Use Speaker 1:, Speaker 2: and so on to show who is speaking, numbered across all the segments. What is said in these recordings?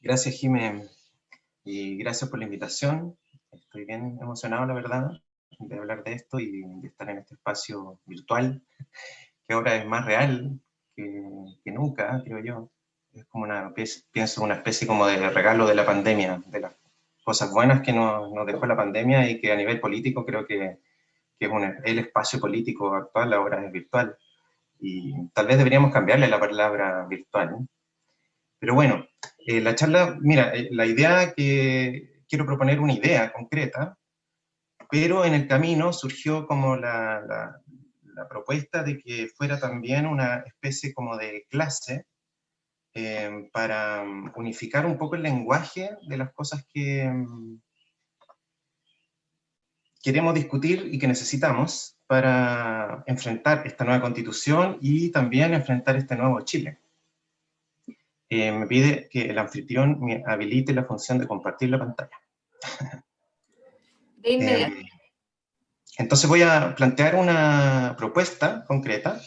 Speaker 1: Gracias, Jimé, y gracias por la invitación. Estoy bien emocionado, la verdad, de hablar de esto y de estar en este espacio virtual, que ahora es más real que nunca, creo yo. Es como pienso una especie como de regalo de la pandemia, de las cosas buenas que nos dejó la pandemia y que a nivel político creo que es el espacio político actual ahora es virtual. Y tal vez deberíamos cambiarle la palabra virtual, ¿no? Pero bueno, la charla, mira, la idea que quiero proponer una idea concreta, pero en el camino surgió como la propuesta de que fuera también una especie como de clase para unificar un poco el lenguaje de las cosas que queremos discutir y que necesitamos para enfrentar esta nueva constitución y también enfrentar este nuevo Chile. Me pide que el anfitrión me habilite la función de compartir la pantalla.
Speaker 2: De inmediato.
Speaker 1: Entonces voy a plantear una propuesta concreta,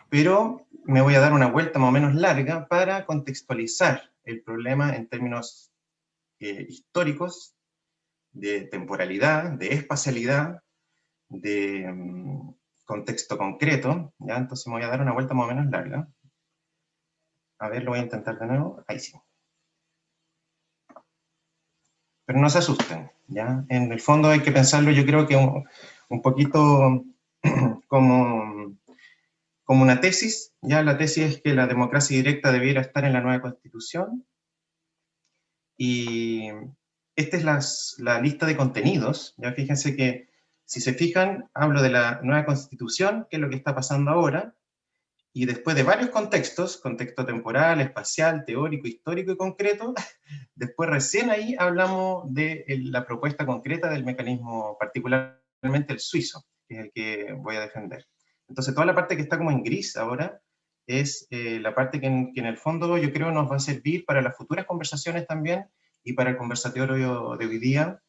Speaker 1: pero me voy a dar una vuelta más o menos larga para contextualizar el problema en términos históricos, de temporalidad, de espacialidad, de contexto concreto, ¿ya? Entonces me voy a dar una vuelta más o menos larga. A ver, lo voy a intentar de nuevo. Ahí sí. Pero no se asusten, ¿ya? En el fondo hay que pensarlo, yo creo que un poquito como una tesis, ya la tesis es que la democracia directa debiera estar en la nueva constitución, y esta es la lista de contenidos, ya fíjense que, si se fijan, hablo de la nueva constitución, que es lo que está pasando ahora, y después de varios contextos, contexto temporal, espacial, teórico, histórico y concreto, después recién ahí hablamos de la propuesta concreta del mecanismo, particularmente el suizo, que es el que voy a defender. Entonces toda la parte que está como en gris ahora es la parte que en el fondo yo creo nos va a servir para las futuras conversaciones también y para el conversatorio de hoy día.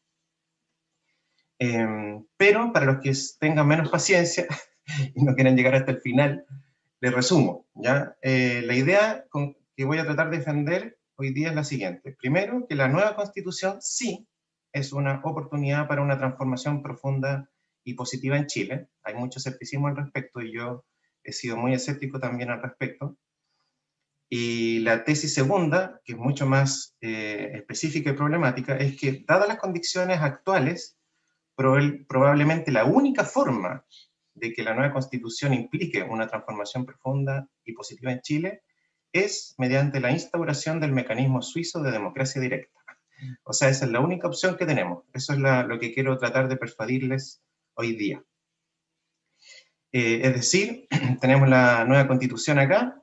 Speaker 1: Pero para los que tengan menos paciencia y no quieran llegar hasta el final, les resumo, ¿ya? La idea que voy a tratar de defender hoy día es la siguiente. Primero, que la nueva Constitución sí es una oportunidad para una transformación profunda y positiva en Chile. Hay mucho escepticismo al respecto y yo he sido muy escéptico también al respecto. Y la tesis segunda, que es mucho más específica y problemática, es que dadas las condiciones actuales, probablemente la única forma de que la nueva constitución implique una transformación profunda y positiva en Chile es mediante la instauración del mecanismo suizo de democracia directa. O sea, esa es la única opción que tenemos. Eso es lo que quiero tratar de persuadirles hoy día. Es decir, tenemos la nueva constitución acá,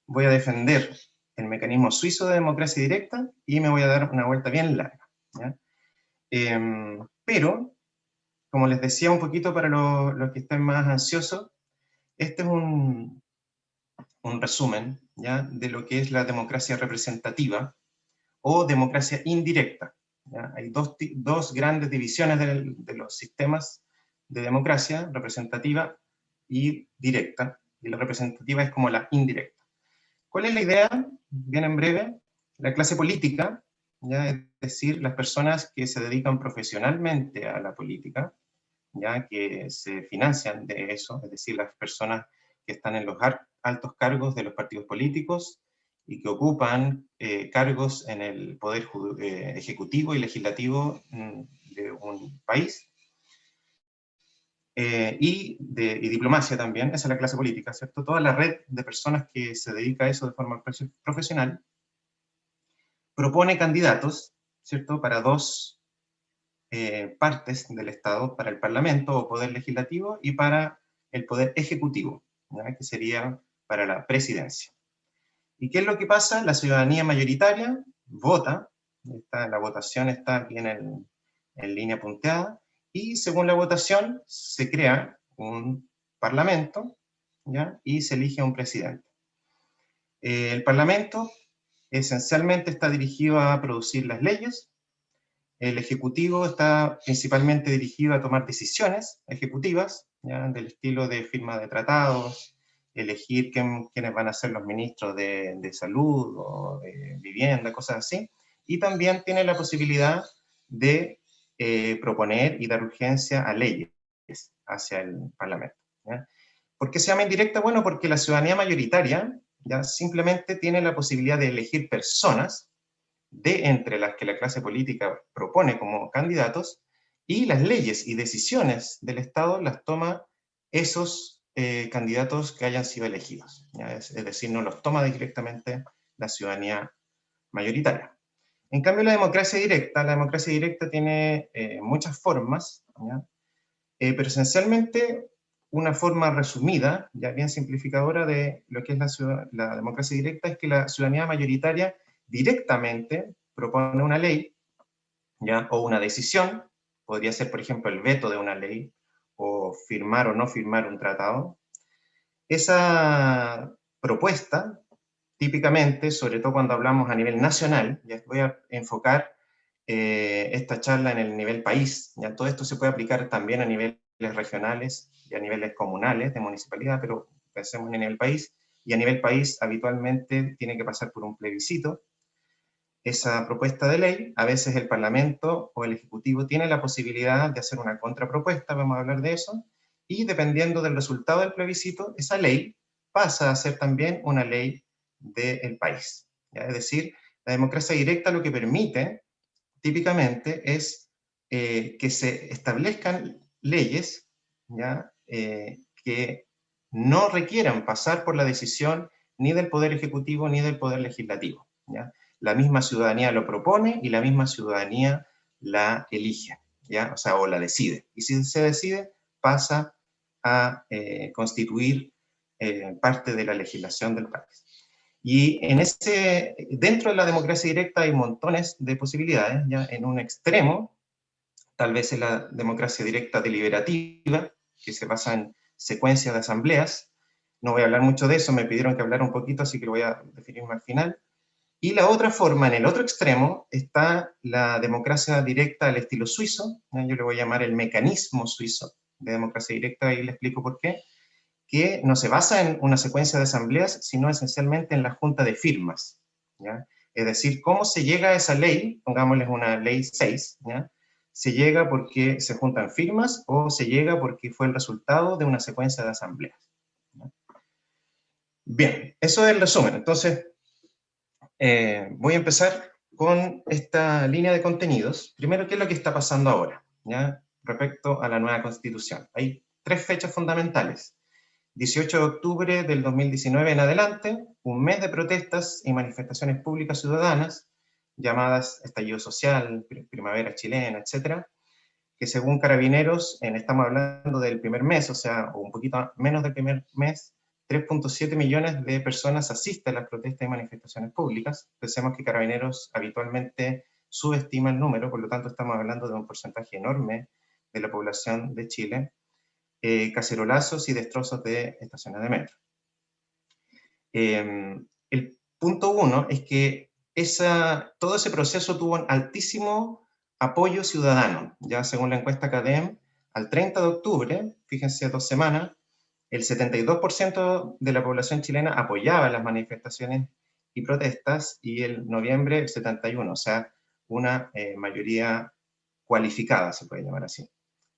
Speaker 1: voy a defender el mecanismo suizo de democracia directa y me voy a dar una vuelta bien larga, ¿ya? Pero como les decía un poquito para los que estén más ansiosos, este es un resumen, ¿ya?, de lo que es la democracia representativa o democracia indirecta, ¿ya? Hay dos grandes divisiones de los sistemas de democracia, representativa y directa, y la representativa es como la indirecta. ¿Cuál es la idea? Bien en breve, la clase política, ¿ya?, es decir, las personas que se dedican profesionalmente a la política, ya que se financian de eso, es decir, las personas que están en los altos cargos de los partidos políticos y que ocupan cargos en el poder ejecutivo y legislativo de un país, y diplomacia también, esa es la clase política, ¿cierto? Toda la red de personas que se dedica a eso de forma profesional propone candidatos, ¿cierto?, para dos partes del Estado, para el Parlamento o Poder Legislativo y para el Poder Ejecutivo, ¿ya?, que sería para la presidencia. ¿Y qué es lo que pasa? La ciudadanía mayoritaria vota, la votación está aquí en línea punteada, y según la votación se crea un Parlamento, ¿ya?, y se elige un presidente. El Parlamento esencialmente está dirigido a producir las leyes. El Ejecutivo está principalmente dirigido a tomar decisiones ejecutivas, ¿ya?, del estilo de firma de tratados elegir quiénes van a ser los ministros de salud o de vivienda, cosas así, y también tiene la posibilidad de proponer y dar urgencia a leyes hacia el Parlamento. ¿Ya? ¿Por qué se llama indirecta? Bueno, porque la ciudadanía mayoritaria ya simplemente tiene la posibilidad de elegir personas de entre las que la clase política propone como candidatos, y las leyes y decisiones del Estado las toma esos candidatos que hayan sido elegidos. Es decir, no los toma directamente la ciudadanía mayoritaria. En cambio, la democracia directa tiene muchas formas, pero esencialmente una forma resumida, ya bien simplificadora de lo que es la democracia directa, es que la ciudadanía mayoritaria directamente propone una ley, ¿ya? O una decisión, podría ser, por ejemplo, el veto de una ley, o firmar o no firmar un tratado. Esa propuesta, típicamente, sobre todo cuando hablamos a nivel nacional, ya voy a enfocar esta charla en el nivel país, ya todo esto se puede aplicar también a niveles regionales y a niveles comunales de municipalidad, pero pensemos en el nivel país, y a nivel país habitualmente tiene que pasar por un plebiscito. Esa propuesta de ley, a veces el Parlamento o el Ejecutivo tiene la posibilidad de hacer una contrapropuesta, vamos a hablar de eso, y dependiendo del resultado del plebiscito, esa ley pasa a ser también una ley del país. ¿Ya? Es decir, la democracia directa lo que permite, típicamente, es que se establezcan leyes, ¿ya? Que no requieran pasar por la decisión ni del Poder Ejecutivo ni del Poder Legislativo. ¿Ya? La misma ciudadanía lo propone y la misma ciudadanía la elige, ¿ya? O sea, o la decide. Y si se decide, pasa a constituir parte de la legislación del país. Y dentro de la democracia directa hay montones de posibilidades, ¿ya? En un extremo, tal vez es la democracia directa deliberativa, que se basa en secuencias de asambleas. No voy a hablar mucho de eso, me pidieron que hablara un poquito, así que lo voy a definir más al final. Y la otra forma, en el otro extremo, está la democracia directa al estilo suizo, ¿ya? Yo le voy a llamar el mecanismo suizo de democracia directa, y le explico por qué, que no se basa en una secuencia de asambleas, sino esencialmente en la junta de firmas, ¿ya? Es decir, cómo se llega a esa ley, pongámosles una ley 6, ¿ya? Se llega porque se juntan firmas o se llega porque fue el resultado de una secuencia de asambleas, ¿ya? Bien, eso es el resumen. Entonces, voy a empezar con esta línea de contenidos. Primero, ¿qué es lo que está pasando ahora, ¿ya? Respecto a la nueva Constitución? Hay tres fechas fundamentales. 18 de octubre del 2019 en adelante, un mes de protestas y manifestaciones públicas ciudadanas, llamadas estallido social, primavera chilena, etcétera, que según Carabineros, estamos hablando del primer mes, o sea, un poquito menos del primer mes, 3.7 millones de personas asisten a las protestas y manifestaciones públicas. Pensemos que Carabineros habitualmente subestima el número, por lo tanto estamos hablando de un porcentaje enorme de la población de Chile. Cacerolazos y destrozos de estaciones de metro. El punto uno es que todo ese proceso tuvo un altísimo apoyo ciudadano. Ya según la encuesta CADEM, al 30 de octubre, fíjense 2 semanas, el 72% de la población chilena apoyaba las manifestaciones y protestas, y el noviembre el 71%, o sea, una mayoría cualificada, se puede llamar así,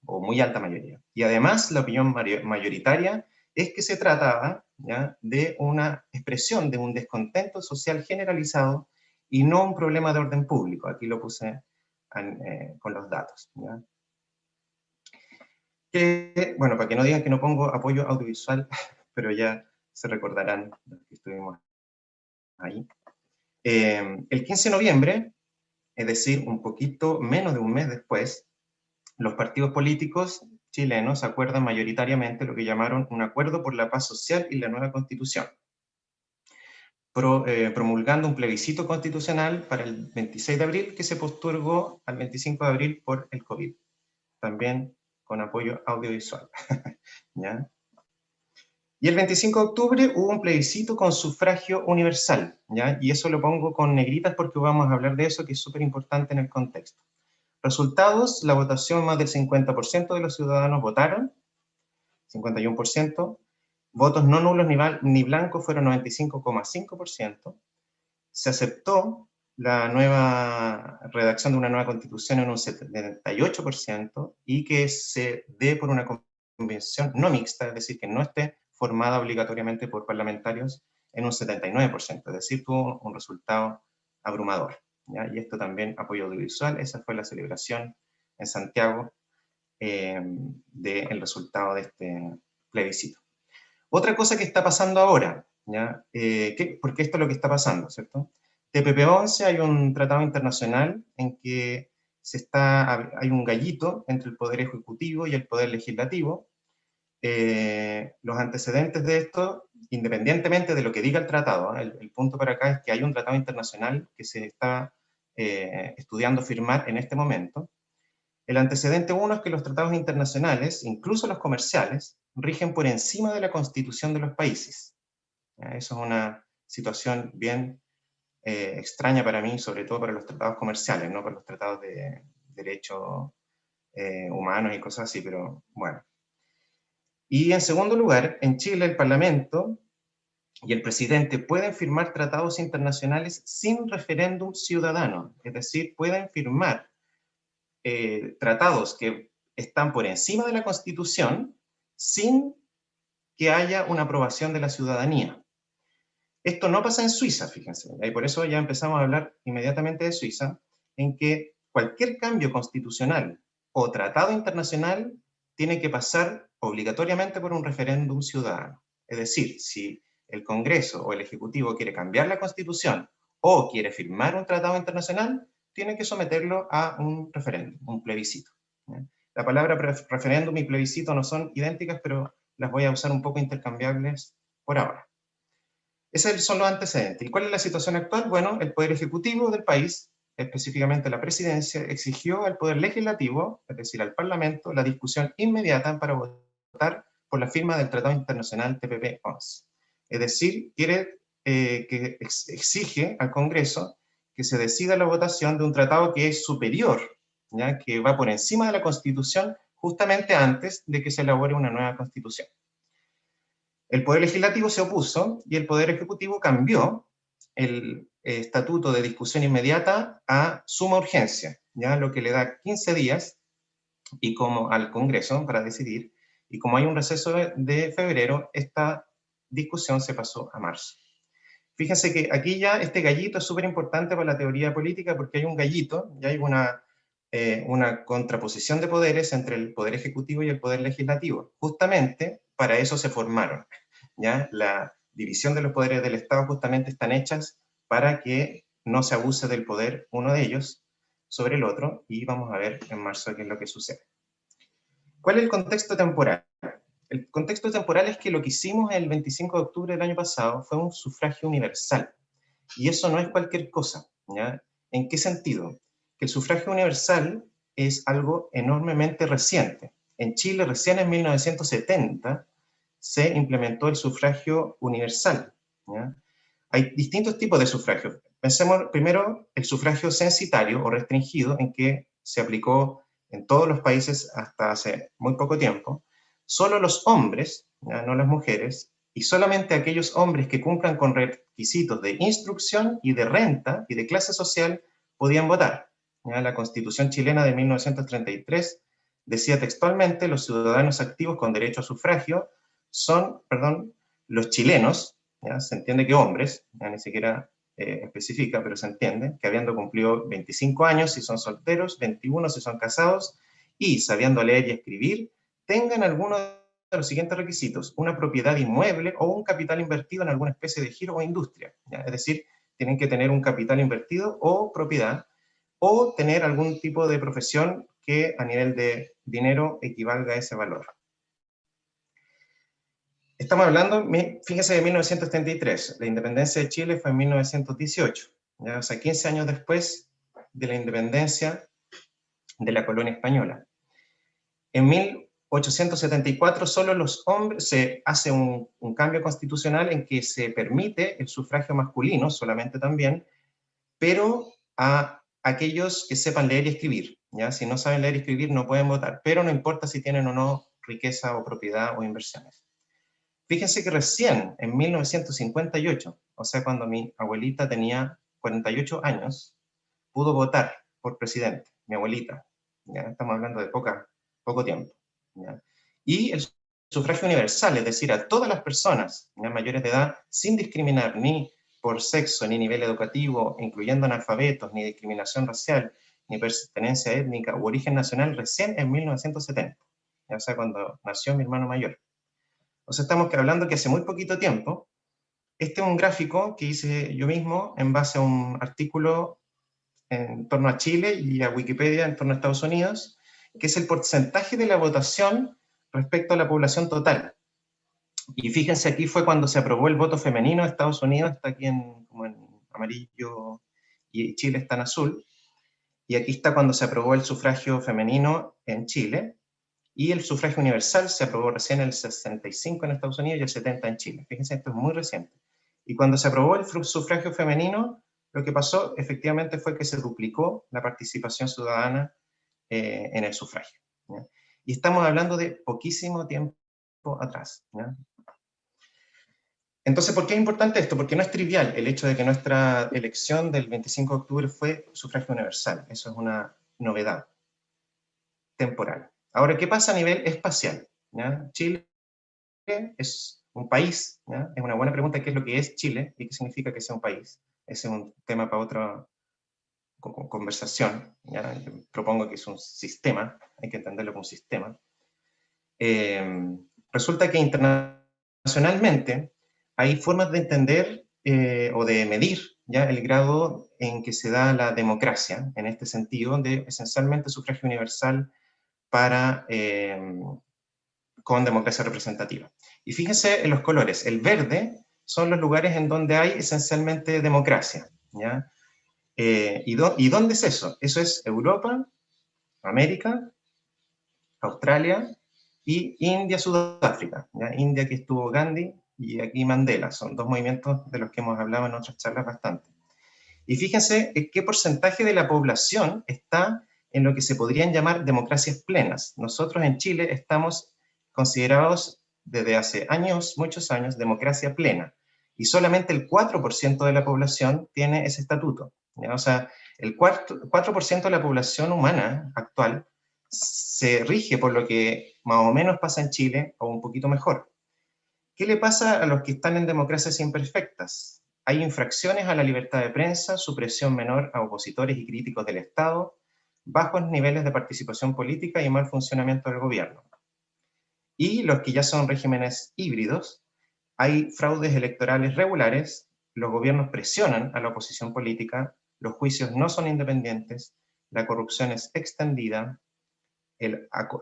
Speaker 1: o muy alta mayoría. Y además la opinión mayoritaria es que se trataba, ¿ya?, de una expresión de un descontento social generalizado y no un problema de orden público. Aquí lo puse con los datos, ¿ya? Bueno, para que no digan que no pongo apoyo audiovisual, pero ya se recordarán los que estuvimos ahí. El 15 de noviembre, es decir, un poquito menos de un mes después, los partidos políticos chilenos acuerdan mayoritariamente lo que llamaron un acuerdo por la paz social y la nueva constitución, promulgando un plebiscito constitucional para el 26 de abril que se postergó al 25 de abril por el COVID, también con apoyo audiovisual. ¿Ya? Y el 25 de octubre hubo un plebiscito con sufragio universal, ¿ya? Y eso lo pongo con negritas porque vamos a hablar de eso, que es súper importante en el contexto. Resultados: la votación, más del 50% de los ciudadanos votaron, 51%, Votos no nulos ni blancos fueron 95,5%. Se aceptó la nueva redacción de una nueva constitución en un 78% y que se dé por una convención no mixta, es decir, que no esté formada obligatoriamente por parlamentarios en un 79%, es decir, tuvo un resultado abrumador, ¿ya? Y esto también apoyo audiovisual, esa fue la celebración en Santiago del resultado de este plebiscito. Otra cosa que está pasando ahora, ¿ya? Porque esto es lo que está pasando, ¿cierto? TPP-11 hay un tratado internacional en que hay un gallito entre el Poder Ejecutivo y el Poder Legislativo. Los antecedentes de esto, independientemente de lo que diga el tratado, el punto para acá es que hay un tratado internacional que se está estudiando firmar en este momento. El antecedente uno es que los tratados internacionales, incluso los comerciales, rigen por encima de la constitución de los países. Eso es una situación bien extraña para mí, sobre todo para los tratados comerciales, no para los tratados de derechos humanos y cosas así, pero bueno. Y en segundo lugar, en Chile el Parlamento y el presidente pueden firmar tratados internacionales sin referéndum ciudadano, es decir, pueden firmar tratados que están por encima de la Constitución sin que haya una aprobación de la ciudadanía. Esto no pasa en Suiza, fíjense, y por eso ya empezamos a hablar inmediatamente de Suiza, en que cualquier cambio constitucional o tratado internacional tiene que pasar obligatoriamente por un referéndum ciudadano. Es decir, si el Congreso o el Ejecutivo quiere cambiar la Constitución o quiere firmar un tratado internacional, tiene que someterlo a un referéndum, un plebiscito. La palabra referéndum y plebiscito no son idénticas, pero las voy a usar un poco intercambiables por ahora. Esos son los antecedentes. ¿Y cuál es la situación actual? Bueno, el Poder Ejecutivo del país, específicamente la Presidencia, exigió al Poder Legislativo, es decir, al Parlamento, la discusión inmediata para votar por la firma del Tratado Internacional TPP-11. Es decir, exige al Congreso que se decida la votación de un tratado que es superior, ¿ya? Que va por encima de la Constitución justamente antes de que se elabore una nueva Constitución. El Poder Legislativo se opuso y el Poder Ejecutivo cambió el estatuto de discusión inmediata a suma urgencia, ¿ya? Lo que le da 15 días y como al Congreso para decidir, y como hay un receso de febrero, esta discusión se pasó a marzo. Fíjense que aquí ya este gallito es súper importante para la teoría política porque hay un gallito, ya hay una contraposición de poderes entre el Poder Ejecutivo y el Poder Legislativo. Justamente para eso se formaron. ¿Ya? La división de los poderes del Estado justamente están hechas para que no se abuse del poder uno de ellos sobre el otro, y vamos a ver en marzo qué es lo que sucede. ¿Cuál es el contexto temporal? El contexto temporal es que lo que hicimos el 25 de octubre del año pasado fue un sufragio universal, y eso no es cualquier cosa, ¿ya? ¿En qué sentido? Que el sufragio universal es algo enormemente reciente. En Chile, recién en 1970, se implementó el sufragio universal, ¿ya? Hay distintos tipos de sufragio. Pensemos primero el sufragio censitario o restringido, en que se aplicó en todos los países hasta hace muy poco tiempo. Solo los hombres, ¿ya? No las mujeres, y solamente aquellos hombres que cumplan con requisitos de instrucción y de renta y de clase social podían votar. ¿Ya? La Constitución chilena de 1933 decía textualmente: los ciudadanos activos con derecho a sufragio son, los chilenos, ¿ya? Se entiende que hombres, ya ni siquiera especifica, pero se entiende, que habiendo cumplido 25 años si son solteros, 21 si son casados, y sabiendo leer y escribir, tengan alguno de los siguientes requisitos: una propiedad inmueble o un capital invertido en alguna especie de giro o industria, ¿ya? Es decir, tienen que tener un capital invertido o propiedad, o tener algún tipo de profesión que a nivel de dinero equivalga a ese valor. Estamos hablando, fíjese, de 1933. La independencia de Chile fue en 1918, ¿ya? O sea, 15 años después de la independencia de la colonia española. En 1874 solo los hombres, se hace un cambio constitucional en que se permite el sufragio masculino solamente también, pero a aquellos que sepan leer y escribir, ¿ya? Si no saben leer y escribir no pueden votar, pero no importa si tienen o no riqueza o propiedad o inversiones. Fíjense que recién, en 1958, o sea, cuando mi abuelita tenía 48 años, pudo votar por presidente, mi abuelita. ¿Ya? Estamos hablando de poco tiempo. ¿Ya? Y el sufragio universal, es decir, a todas las personas, ¿ya?, mayores de edad, sin discriminar ni por sexo, ni nivel educativo, incluyendo analfabetos, ni discriminación racial, ni pertenencia étnica u origen nacional, recién en 1970, ¿ya? O sea, cuando nació mi hermano mayor. O sea, estamos hablando que hace muy poquito tiempo. Este es un gráfico que hice yo mismo en base a un artículo en torno a Chile y a Wikipedia en torno a Estados Unidos, que es el porcentaje de la votación respecto a la población total. Y fíjense, aquí fue cuando se aprobó el voto femenino de Estados Unidos, está aquí como en amarillo y Chile está en azul, y aquí está cuando se aprobó el sufragio femenino en Chile, y el sufragio universal se aprobó recién en el 65 en Estados Unidos y el 70 en Chile. Fíjense, esto es muy reciente. Y cuando se aprobó el sufragio femenino, lo que pasó efectivamente fue que se duplicó la participación ciudadana en el sufragio, ¿ya? Y estamos hablando de poquísimo tiempo atrás, ¿ya? Entonces, ¿por qué es importante esto? Porque no es trivial el hecho de que nuestra elección del 25 de octubre fue sufragio universal. Eso es una novedad temporal. Ahora, ¿qué pasa a nivel espacial? ¿Ya? Chile es un país, ¿ya? Es una buena pregunta qué es lo que es Chile y qué significa que sea un país. Ese es un tema para otra conversación, ¿ya? Yo propongo que es un sistema, hay que entenderlo como un sistema. Resulta que internacionalmente hay formas de entender o de medir, ¿ya?, el grado en que se da la democracia, en este sentido, de esencialmente sufragio universal para, con democracia representativa. Y fíjense en los colores. El verde son los lugares en donde hay esencialmente democracia, ¿ya? ¿Y dónde es eso? Eso es Europa, América, Australia y India, Sudáfrica. ¿Ya? India, que estuvo Gandhi, y aquí Mandela. Son dos movimientos de los que hemos hablado en otras charlas bastante. Y fíjense qué porcentaje de la población está en lo que se podrían llamar democracias plenas. Nosotros en Chile estamos considerados desde hace años, muchos años, democracia plena. Y solamente el 4% de la población tiene ese estatuto, ¿ya? O sea, el 4% de la población humana actual se rige por lo que más o menos pasa en Chile, o un poquito mejor. ¿Qué le pasa a los que están en democracias imperfectas? Hay infracciones a la libertad de prensa, supresión menor a opositores y críticos del Estado, bajos niveles de participación política y mal funcionamiento del gobierno. Y los que ya son regímenes híbridos, hay fraudes electorales regulares, los gobiernos presionan a la oposición política, los juicios no son independientes, la corrupción es extendida,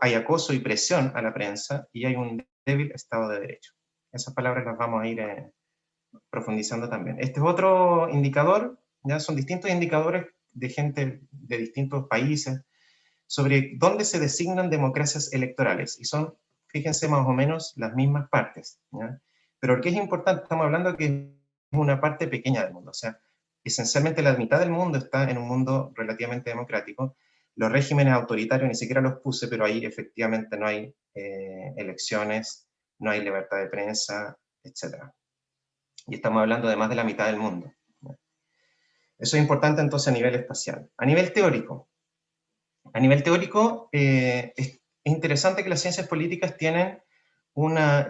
Speaker 1: hay acoso y presión a la prensa y hay un débil Estado de Derecho. Esas palabras las vamos a ir profundizando también. Este es otro indicador, ya son distintos indicadores de gente de distintos países sobre dónde se designan democracias electorales, y son, fíjense, más o menos las mismas partes, ¿ya? Pero lo que es importante, estamos hablando que es una parte pequeña del mundo, o sea, esencialmente la mitad del mundo está en un mundo relativamente democrático. Los regímenes autoritarios ni siquiera los puse, pero ahí efectivamente no hay elecciones, no hay libertad de prensa, etc. Y estamos hablando de más de la mitad del mundo. Eso es importante entonces a nivel espacial. A nivel teórico, es interesante que las ciencias políticas tienen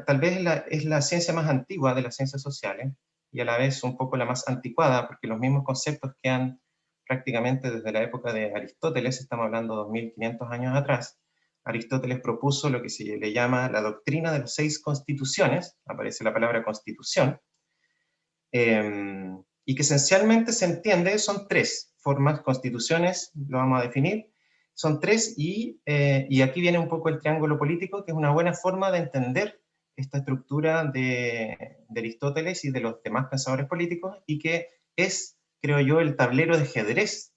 Speaker 1: tal vez es la ciencia más antigua de las ciencias sociales, y a la vez un poco la más anticuada, porque los mismos conceptos que han prácticamente desde la época de Aristóteles, estamos hablando de 2500 años atrás. Aristóteles propuso lo que se le llama la doctrina de las 6 constituciones, aparece la palabra constitución, y que esencialmente se entiende, son 3 formas, constituciones, lo vamos a definir, son 3, y aquí viene un poco el triángulo político, que es una buena forma de entender esta estructura de Aristóteles y de los demás pensadores políticos, y que es, creo yo, el tablero de ajedrez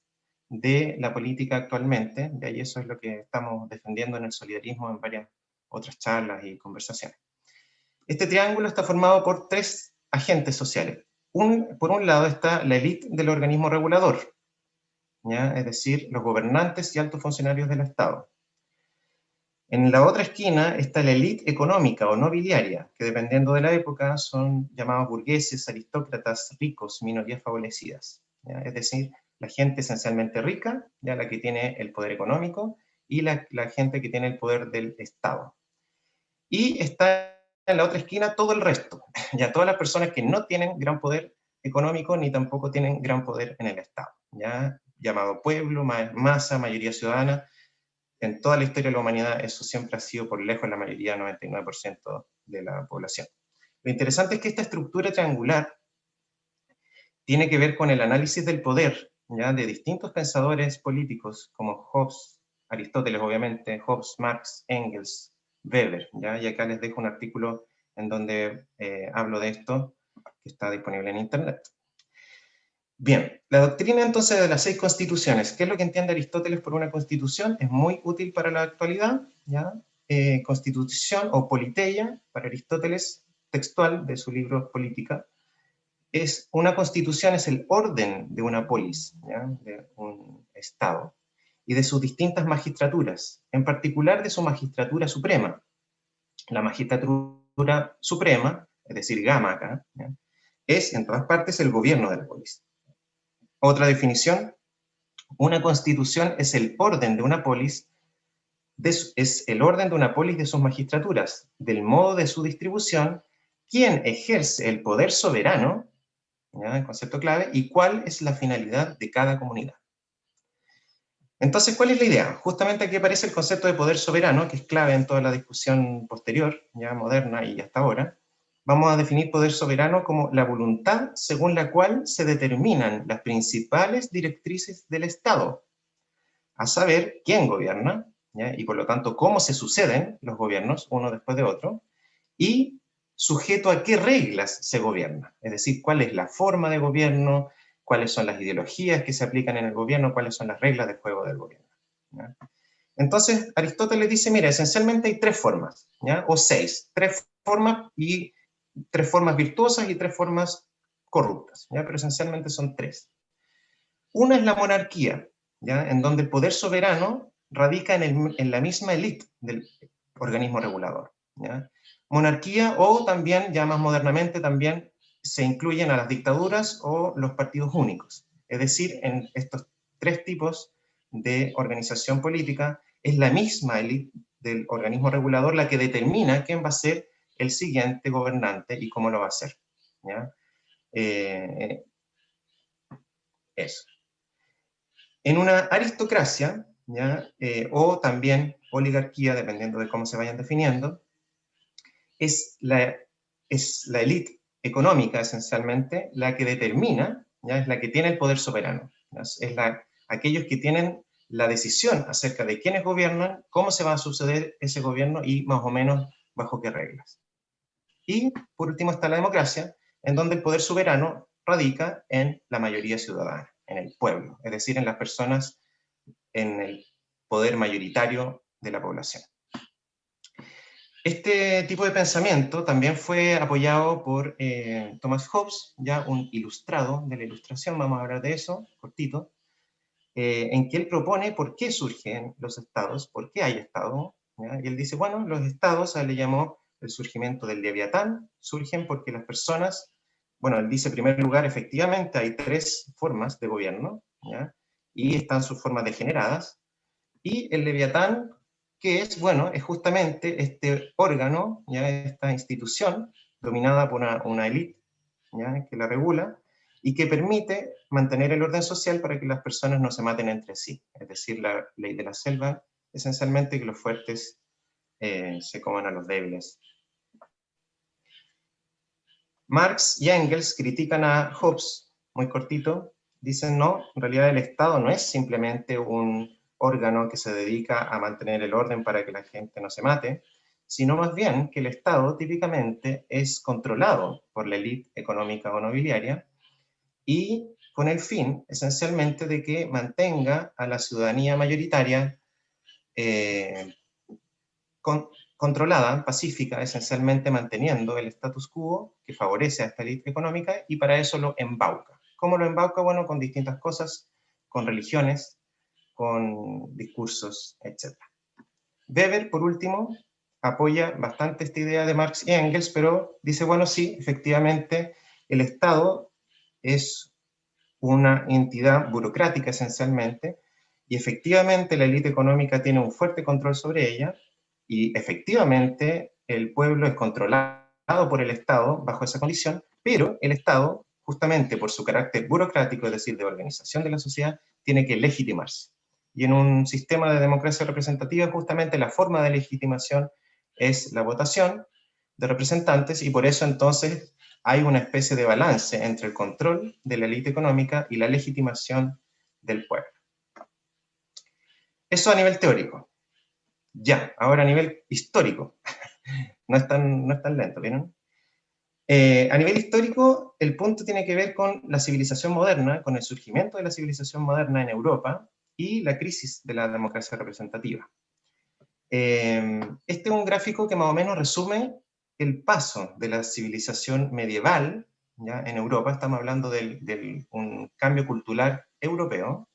Speaker 1: de la política actualmente. De ahí eso es lo que estamos defendiendo en el solidarismo en varias otras charlas y conversaciones. Este triángulo está formado por 3 agentes sociales. Por un lado está la élite del organismo regulador, ¿ya? Es decir, los gobernantes y altos funcionarios del Estado. En la otra esquina está la élite económica o nobiliaria, que dependiendo de la época son llamados burgueses, aristócratas, ricos, minorías favorecidas. ¿Ya? Es decir, la gente esencialmente rica, ya la que tiene el poder económico, y la gente que tiene el poder del Estado. Y está en la otra esquina todo el resto, ya todas las personas que no tienen gran poder económico ni tampoco tienen gran poder en el Estado, ya llamado pueblo, masa, mayoría ciudadana. En toda la historia de la humanidad eso siempre ha sido por lejos la mayoría, 99% de la población. Lo interesante es que esta estructura triangular tiene que ver con el análisis del poder, ¿ya? De distintos pensadores políticos como Hobbes, Aristóteles obviamente, Hobbes, Marx, Engels, Weber, ¿ya? Y acá les dejo un artículo en donde hablo de esto, que está disponible en internet. Bien, la doctrina entonces de las 6 constituciones. ¿Qué es lo que entiende Aristóteles por una constitución? Es muy útil para la actualidad, ¿ya? Constitución o politeia, para Aristóteles, textual de su libro Política, es una constitución, es el orden de una polis, ¿ya? De un estado, y de sus distintas magistraturas, en particular de su magistratura suprema. La magistratura suprema, es decir, Gama acá, ¿ya? Es en todas partes el gobierno de la polis. Otra definición, una constitución es el orden de una polis, es el orden de una polis de sus magistraturas, del modo de su distribución, quién ejerce el poder soberano, ¿ya? El concepto clave, y cuál es la finalidad de cada comunidad. Entonces, ¿cuál es la idea? Justamente aquí aparece el concepto de poder soberano, que es clave en toda la discusión posterior, ya moderna y hasta ahora. Vamos a definir poder soberano como la voluntad según la cual se determinan las principales directrices del Estado, a saber quién gobierna, ¿ya? Y por lo tanto cómo se suceden los gobiernos uno después de otro, y sujeto a qué reglas se gobierna, es decir, cuál es la forma de gobierno, cuáles son las ideologías que se aplican en el gobierno, cuáles son las reglas de juego del gobierno, ¿ya? Entonces, Aristóteles dice, mira, esencialmente hay 3 formas, ¿ya? O 6, 3 formas y 3 formas virtuosas y 3 formas corruptas, ¿ya? Pero esencialmente son 3. Una es la monarquía, ¿ya? En donde el poder soberano radica en la misma élite del organismo regulador, ¿ya? Monarquía, o también, ya más modernamente, también se incluyen a las dictaduras o los partidos únicos. Es decir, en estos 3 tipos de organización política, es la misma élite del organismo regulador la que determina quién va a ser el siguiente gobernante y cómo lo va a hacer, ¿ya? Eso. En una aristocracia, ¿ya? O también oligarquía, dependiendo de cómo se vayan definiendo, es la élite económica esencialmente la que determina, ¿ya? Es la que tiene el poder soberano, ¿ya? Aquellos que tienen la decisión acerca de quiénes gobiernan, cómo se va a suceder ese gobierno y más o menos bajo qué reglas. Y por último está la democracia, en donde el poder soberano radica en la mayoría ciudadana, en el pueblo, es decir, en las personas, en el poder mayoritario de la población. Este tipo de pensamiento también fue apoyado por Thomas Hobbes, ya un ilustrado de la ilustración, vamos a hablar de eso, cortito, en que él propone por qué surgen los estados, por qué hay estado, ¿ya? Y él dice, bueno, los estados, a él le llamó el surgimiento del Leviatán, surgen porque las personas, bueno, él dice en primer lugar, efectivamente hay 3 formas de gobierno, ¿ya? Y están sus formas degeneradas, y el Leviatán, que es, bueno, es justamente este órgano, ¿ya? Esta institución dominada por una élite, ¿ya? Que la regula y que permite mantener el orden social para que las personas no se maten entre sí. Es decir, la ley de la selva, esencialmente que los fuertes se coman a los débiles. Marx y Engels critican a Hobbes, muy cortito, dicen no, en realidad el Estado no es simplemente un órgano que se dedica a mantener el orden para que la gente no se mate, sino más bien que el Estado típicamente es controlado por la élite económica o nobiliaria y con el fin esencialmente de que mantenga a la ciudadanía mayoritaria eh, controlada, pacífica, esencialmente manteniendo el status quo que favorece a esta élite económica, y para eso lo embauca. ¿Cómo lo embauca? Bueno, con distintas cosas, con religiones, con discursos, etc. Weber, por último, apoya bastante esta idea de Marx y Engels, pero dice, bueno, sí, efectivamente, el Estado es una entidad burocrática esencialmente, y efectivamente la élite económica tiene un fuerte control sobre ella, y efectivamente el pueblo es controlado por el Estado bajo esa condición, pero el Estado, justamente por su carácter burocrático, es decir, de organización de la sociedad, tiene que legitimarse. Y en un sistema de democracia representativa, justamente la forma de legitimación es la votación de representantes, y por eso entonces hay una especie de balance entre el control de la élite económica y la legitimación del pueblo. Eso a nivel teórico. Ya, ahora a nivel histórico. No es tan lento, ¿vieron? A nivel histórico, el punto tiene que ver con la civilización moderna, con el surgimiento de la civilización moderna en Europa y la crisis de la democracia representativa. Este es un gráfico que más o menos resume el paso de la civilización medieval, ¿ya? En Europa, estamos hablando de un cambio cultural europeo,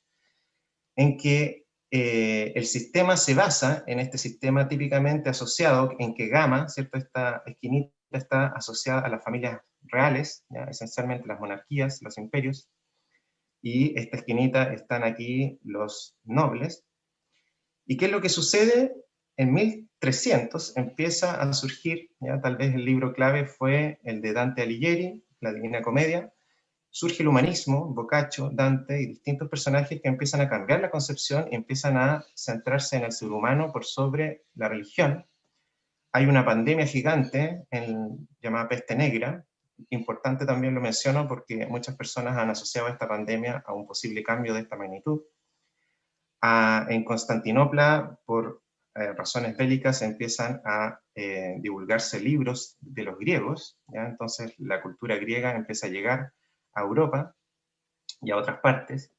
Speaker 1: en que el sistema se basa en este sistema típicamente asociado, en que Gama, ¿cierto? Esta esquinita está asociada a las familias reales, ¿ya? Esencialmente las monarquías, los imperios, y esta esquinita están aquí los nobles. ¿Y qué es lo que sucede? En 1300 empieza a surgir, ¿ya? Tal vez el libro clave fue el de Dante Alighieri, la Divina Comedia. Surge el humanismo, Boccaccio, Dante y distintos personajes que empiezan a cambiar la concepción y empiezan a centrarse en el ser humano por sobre la religión. Hay una pandemia gigante llamada peste negra. Importante también lo menciono porque muchas personas han asociado esta pandemia a un posible cambio de esta magnitud. En Constantinopla, por razones bélicas, empiezan a divulgarse libros de los griegos, ¿ya? Entonces la cultura griega empieza a llegar a Europa y a otras partes.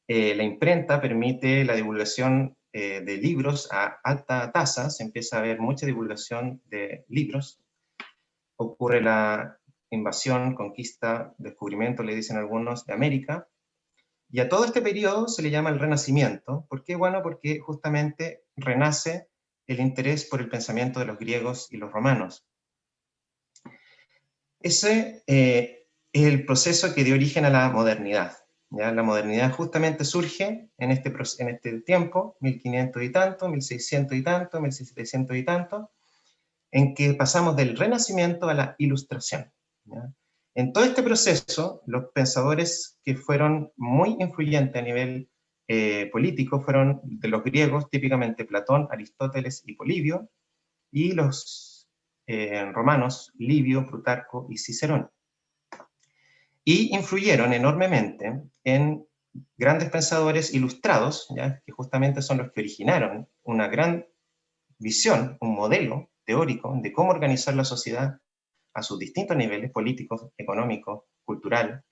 Speaker 1: La imprenta permite la divulgación de libros a alta tasa, se empieza a ver mucha divulgación de libros. Ocurre la invasión, conquista, descubrimiento, le dicen algunos, de América. Y a todo este periodo se le llama el Renacimiento. ¿Por qué? Bueno, porque justamente renace el interés por el pensamiento de los griegos y los romanos. Ese es el proceso que dio origen a la modernidad. ¿Ya? La modernidad justamente surge en este tiempo, 1500 y tanto, 1600 y tanto, 1700 y tanto, en que pasamos del Renacimiento a la Ilustración. ¿Ya? En todo este proceso, los pensadores que fueron muy influyentes a nivel político fueron de los griegos, típicamente Platón, Aristóteles y Polibio, y los romanos, Livio, Plutarco y Cicerón. Y influyeron enormemente en grandes pensadores ilustrados, ¿ya? Que justamente son los que originaron una gran visión, un modelo teórico de cómo organizar la sociedad a sus distintos niveles políticos, económicos, cultural.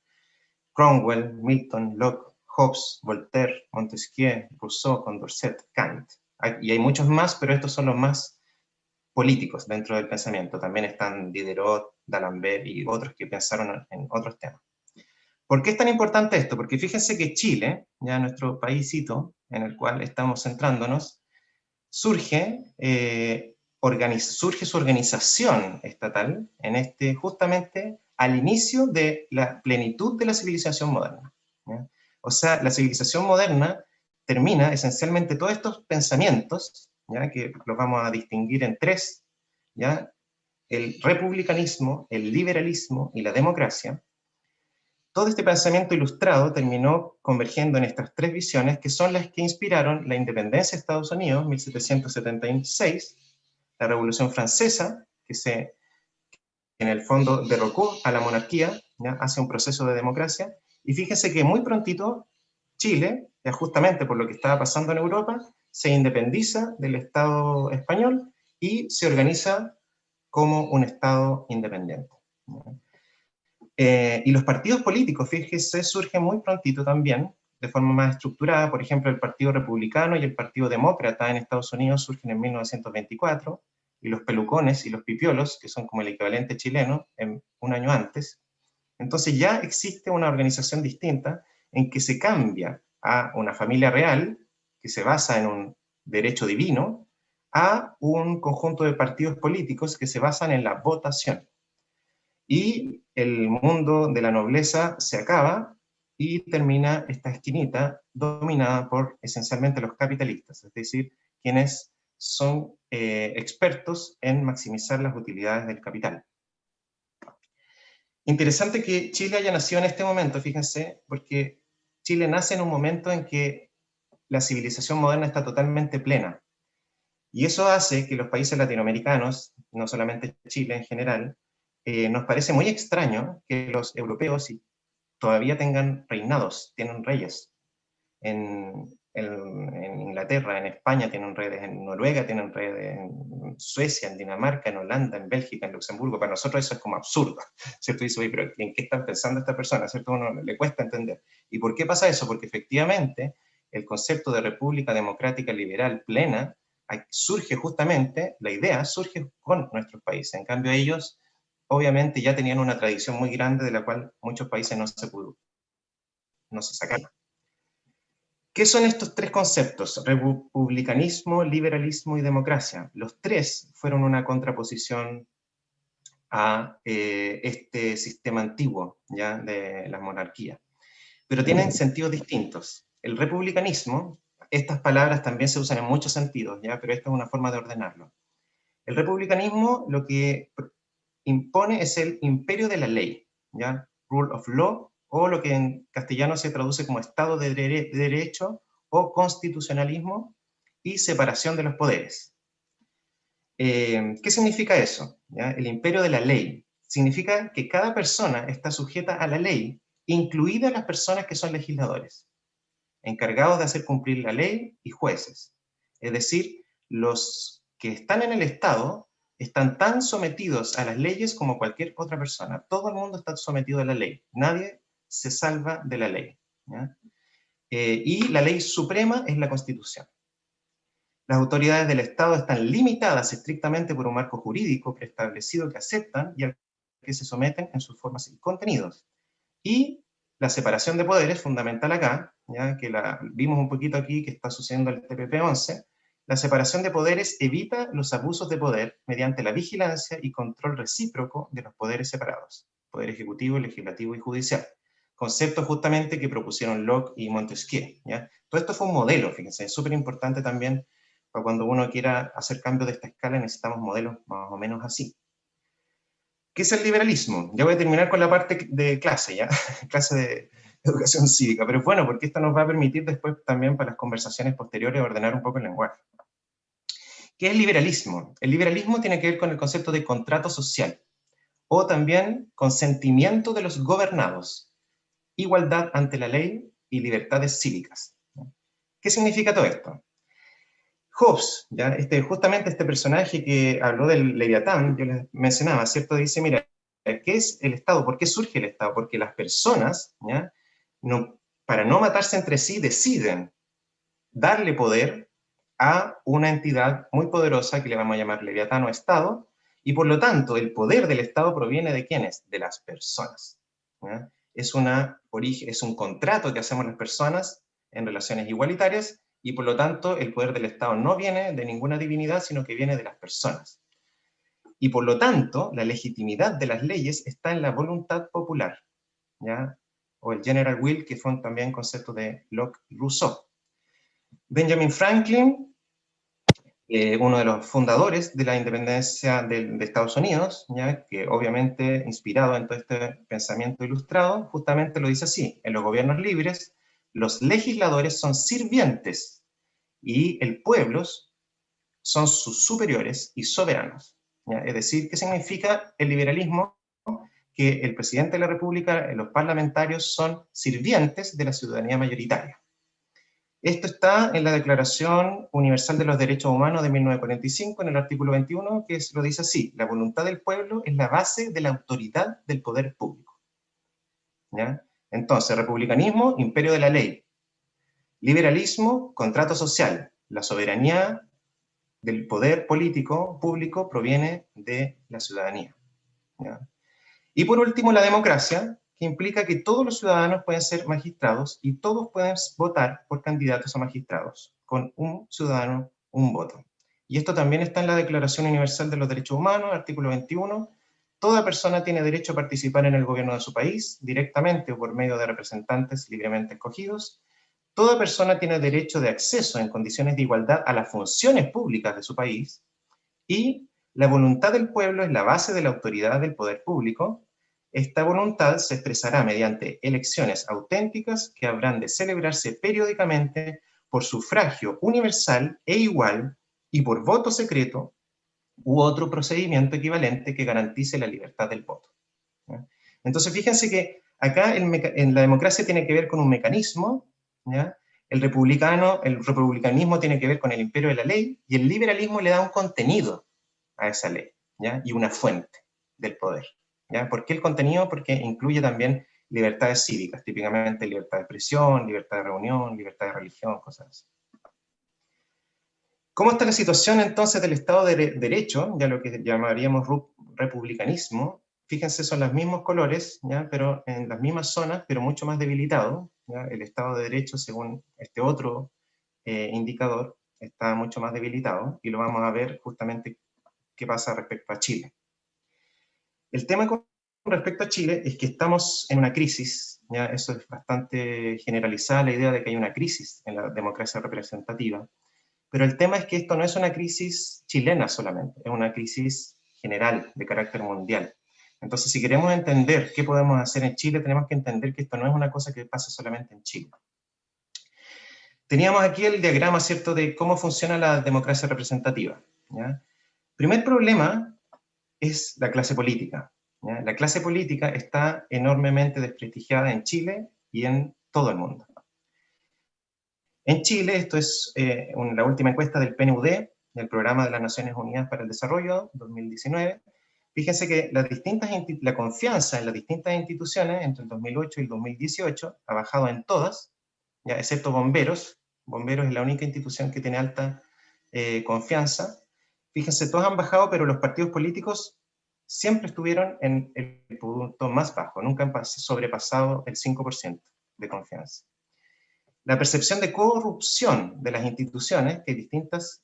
Speaker 1: Cromwell, Milton, Locke, Hobbes, Voltaire, Montesquieu, Rousseau, Condorcet, Kant. Y hay muchos más, pero estos son los más políticos dentro del pensamiento. También están Diderot, D'Alembert y otros que pensaron en otros temas. ¿Por qué es tan importante esto? Porque fíjense que Chile, ya nuestro paísito en el cual estamos centrándonos, surge su organización estatal justamente al inicio de la plenitud de la civilización moderna. ¿Ya? O sea, la civilización moderna termina esencialmente todos estos pensamientos, ¿ya? Que los vamos a distinguir en tres, ¿ya? El republicanismo, el liberalismo y la democracia. Todo este pensamiento ilustrado terminó convergiendo en estas tres visiones que son las que inspiraron la independencia de Estados Unidos, 1776, la Revolución Francesa, que en el fondo derrocó a la monarquía, ¿ya? Hace un proceso de democracia, y fíjense que muy prontito Chile, ya justamente por lo que estaba pasando en Europa, se independiza del Estado español y se organiza como un Estado independiente. ¿Ya? Y los partidos políticos, fíjese, surgen muy prontito también, de forma más estructurada. Por ejemplo, el Partido Republicano y el Partido Demócrata en Estados Unidos surgen en 1924, y los pelucones y los pipiolos, que son como el equivalente chileno, en un año antes. Entonces ya existe una organización distinta en que se cambia a una familia real, que se basa en un derecho divino, a un conjunto de partidos políticos que se basan en la votación. Y el mundo de la nobleza se acaba y termina esta esquinita dominada por esencialmente los capitalistas, es decir, quienes son expertos en maximizar las utilidades del capital. Interesante que Chile haya nacido en este momento, fíjense, porque Chile nace en un momento en que la civilización moderna está totalmente plena. Y eso hace que los países latinoamericanos, no solamente Chile en general, nos parece muy extraño que los europeos todavía tengan reinados, tienen reyes. En Inglaterra, en España tienen reyes, en Noruega tienen reyes, en Suecia, en Dinamarca, en Holanda, en Bélgica, en Luxemburgo. Para nosotros eso es como absurdo, ¿cierto? Y dice, oye, pero ¿en qué están pensando estas personas? ¿Cierto? A uno le cuesta entender. ¿Y por qué pasa eso? Porque efectivamente el concepto de república democrática liberal plena surge justamente, la idea surge con nuestros países. En cambio ellos, obviamente, ya tenían una tradición muy grande de la cual muchos países no se sacaron. ¿Qué son estos tres conceptos? Republicanismo, liberalismo y democracia. Los tres fueron una contraposición a este sistema antiguo, ¿ya?, de la monarquía. Pero tienen sentidos distintos. El republicanismo, estas palabras también se usan en muchos sentidos, ¿ya?, pero esta es una forma de ordenarlo. El republicanismo lo que impone es el imperio de la ley, ¿ya?, rule of law, o lo que en castellano se traduce como Estado de Derecho o constitucionalismo y separación de los poderes. ¿Qué significa eso? ¿Ya? El imperio de la ley significa que cada persona está sujeta a la ley, incluidas las personas que son legisladores, encargados de hacer cumplir la ley y jueces. Es decir, los que están en el Estado están tan sometidos a las leyes como cualquier otra persona. Todo el mundo está sometido a la ley. Nadie se salva de la ley, ¿ya? Y la ley suprema es la Constitución. Las autoridades del Estado están limitadas estrictamente por un marco jurídico preestablecido que aceptan y al que se someten en sus formas y contenidos. Y la separación de poderes, fundamental acá, ¿ya?, que la vimos un poquito aquí, que está sucediendo el TPP-11, la separación de poderes evita los abusos de poder mediante la vigilancia y control recíproco de los poderes separados, poder ejecutivo, legislativo y judicial. Conceptos justamente que propusieron Locke y Montesquieu, ¿ya? Todo esto fue un modelo, fíjense, es súper importante también para cuando uno quiera hacer cambios de esta escala, necesitamos modelos más o menos así. ¿Qué es el liberalismo? Ya voy a terminar con la parte de clase, ¿ya? Clase de educación cívica, pero es bueno porque esto nos va a permitir después también para las conversaciones posteriores ordenar un poco el lenguaje. ¿Qué es el liberalismo? El liberalismo tiene que ver con el concepto de contrato social, o también consentimiento de los gobernados, igualdad ante la ley y libertades cívicas. ¿Qué significa todo esto? Hobbes, ¿ya? Justamente este personaje que habló del Leviatán, yo les mencionaba, ¿cierto? Dice, mira, ¿qué es el Estado? ¿Por qué surge el Estado? Porque las personas, ¿ya?, para no matarse entre sí, deciden darle poder a una entidad muy poderosa que le vamos a llamar Leviatán o Estado, y por lo tanto el poder del Estado proviene de ¿quiénes? De las personas, ¿ya? Es un contrato que hacemos las personas en relaciones igualitarias, y por lo tanto el poder del Estado no viene de ninguna divinidad, sino que viene de las personas. Y por lo tanto, la legitimidad de las leyes está en la voluntad popular, ¿ya?, o el general will, que fue también concepto de Locke y Rousseau. Benjamin Franklin, uno de los fundadores de la independencia de Estados Unidos, ¿ya?, que obviamente inspirado en todo este pensamiento ilustrado, justamente lo dice así: en los gobiernos libres, los legisladores son sirvientes y el pueblo son sus superiores y soberanos, ¿ya? Es decir, ¿qué significa el liberalismo? Que el presidente de la República, los parlamentarios son sirvientes de la ciudadanía mayoritaria. Esto está en la Declaración Universal de los Derechos Humanos de 1945, en el artículo 21, que lo dice así: la voluntad del pueblo es la base de la autoridad del poder público, ¿ya? Entonces, republicanismo, imperio de la ley; liberalismo, contrato social, la soberanía del poder político público proviene de la ciudadanía, ¿ya? Y por último, la democracia, que implica que todos los ciudadanos pueden ser magistrados y todos pueden votar por candidatos a magistrados, con un ciudadano, un voto. y esto también está en la Declaración Universal de los Derechos Humanos, artículo 21, toda persona tiene derecho a participar en el gobierno de su país, directamente o por medio de representantes libremente escogidos. Toda persona tiene derecho de acceso en condiciones de igualdad a las funciones públicas de su país, y la voluntad del pueblo es la base de la autoridad del poder público. Esta voluntad se expresará mediante elecciones auténticas que habrán de celebrarse periódicamente por sufragio universal e igual y por voto secreto u otro procedimiento equivalente que garantice la libertad del voto. ¿Ya? Entonces, fíjense que acá en la democracia tiene que ver con un mecanismo, ¿ya? El republicanismo tiene que ver con el imperio de la ley, y el liberalismo le da un contenido a esa ley, ¿ya? Y una fuente del poder. ¿Ya? ¿Por qué el contenido? Porque incluye también libertades cívicas, típicamente libertad de expresión, libertad de reunión, libertad de religión, cosas así. ¿Cómo está la situación entonces del Estado de Derecho, ya lo que llamaríamos republicanismo? Fíjense, son los mismos colores, ¿ya? Pero en las mismas zonas, pero mucho más debilitado, ¿ya? El Estado de Derecho, según este otro indicador, está mucho más debilitado, y lo vamos a ver justamente qué pasa respecto a Chile. El tema con respecto a Chile es que estamos en una crisis, ¿ya? Eso es bastante generalizada, la idea de que hay una crisis en la democracia representativa. Pero el tema es que esto no es una crisis chilena solamente, es una crisis general, de carácter mundial. Entonces, si queremos entender qué podemos hacer en Chile, tenemos que entender que esto no es una cosa que pasa solamente en Chile. Teníamos aquí el diagrama, ¿cierto?, de cómo funciona la democracia representativa, ¿ya? Primer problema es la clase política, ¿ya? La clase política está enormemente desprestigiada en Chile y en todo el mundo. En Chile, esto es la última encuesta del PNUD, del Programa de las Naciones Unidas para el Desarrollo 2019. Fíjense que la confianza en las distintas instituciones entre el 2008 y el 2018 ha bajado en todas, ya, excepto Bomberos. Bomberos es la única institución que tiene alta confianza. Fíjense, todos han bajado, pero los partidos políticos siempre estuvieron en el punto más bajo, nunca han sobrepasado el 5% de confianza. La percepción de corrupción de las instituciones, que distintas,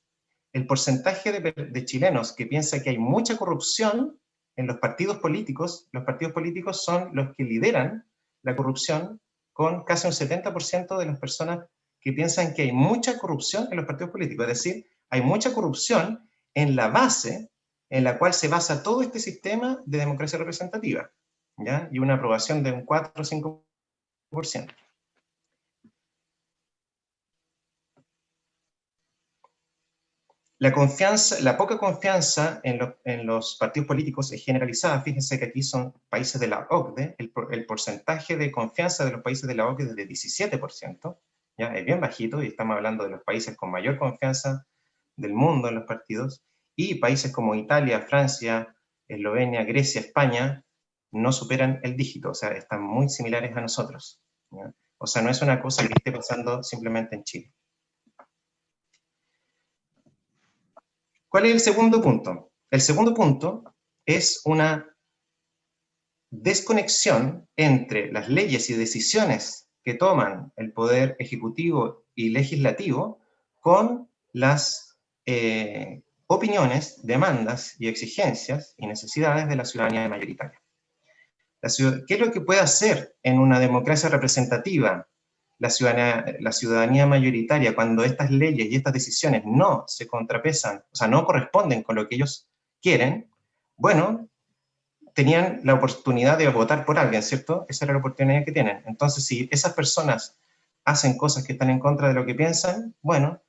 Speaker 1: el porcentaje de chilenos que piensa que hay mucha corrupción en los partidos políticos son los que lideran la corrupción, con casi un 70% de las personas que piensan que hay mucha corrupción en los partidos políticos, es decir, hay mucha corrupción en la base en la cual se basa todo este sistema de democracia representativa, ¿ya? Y una aprobación de un 4 o 5%. La poca confianza en los partidos políticos es generalizada. Fíjense que aquí son países de la OCDE, el porcentaje de confianza de los países de la OCDE es de 17%, ¿ya? Es bien bajito, y estamos hablando de los países con mayor confianza del mundo en los partidos, y países como Italia, Francia, Eslovenia, Grecia, España, no superan el dígito, o sea, están muy similares a nosotros, ¿ya? O sea, no es una cosa que esté pasando simplemente en Chile. ¿Cuál es el segundo punto? El segundo punto es una desconexión entre las leyes y decisiones que toman el poder ejecutivo y legislativo con las opiniones, demandas y exigencias y necesidades de la ciudadanía mayoritaria. ¿Qué es lo que puede hacer en una democracia representativa la ciudadanía mayoritaria cuando estas leyes y estas decisiones no se contrapesan, o sea, no corresponden con lo que ellos quieren? Bueno, tenían la oportunidad de votar por alguien, ¿cierto? Esa era la oportunidad que tienen. Entonces, si esas personas hacen cosas que están en contra de lo que piensan, bueno,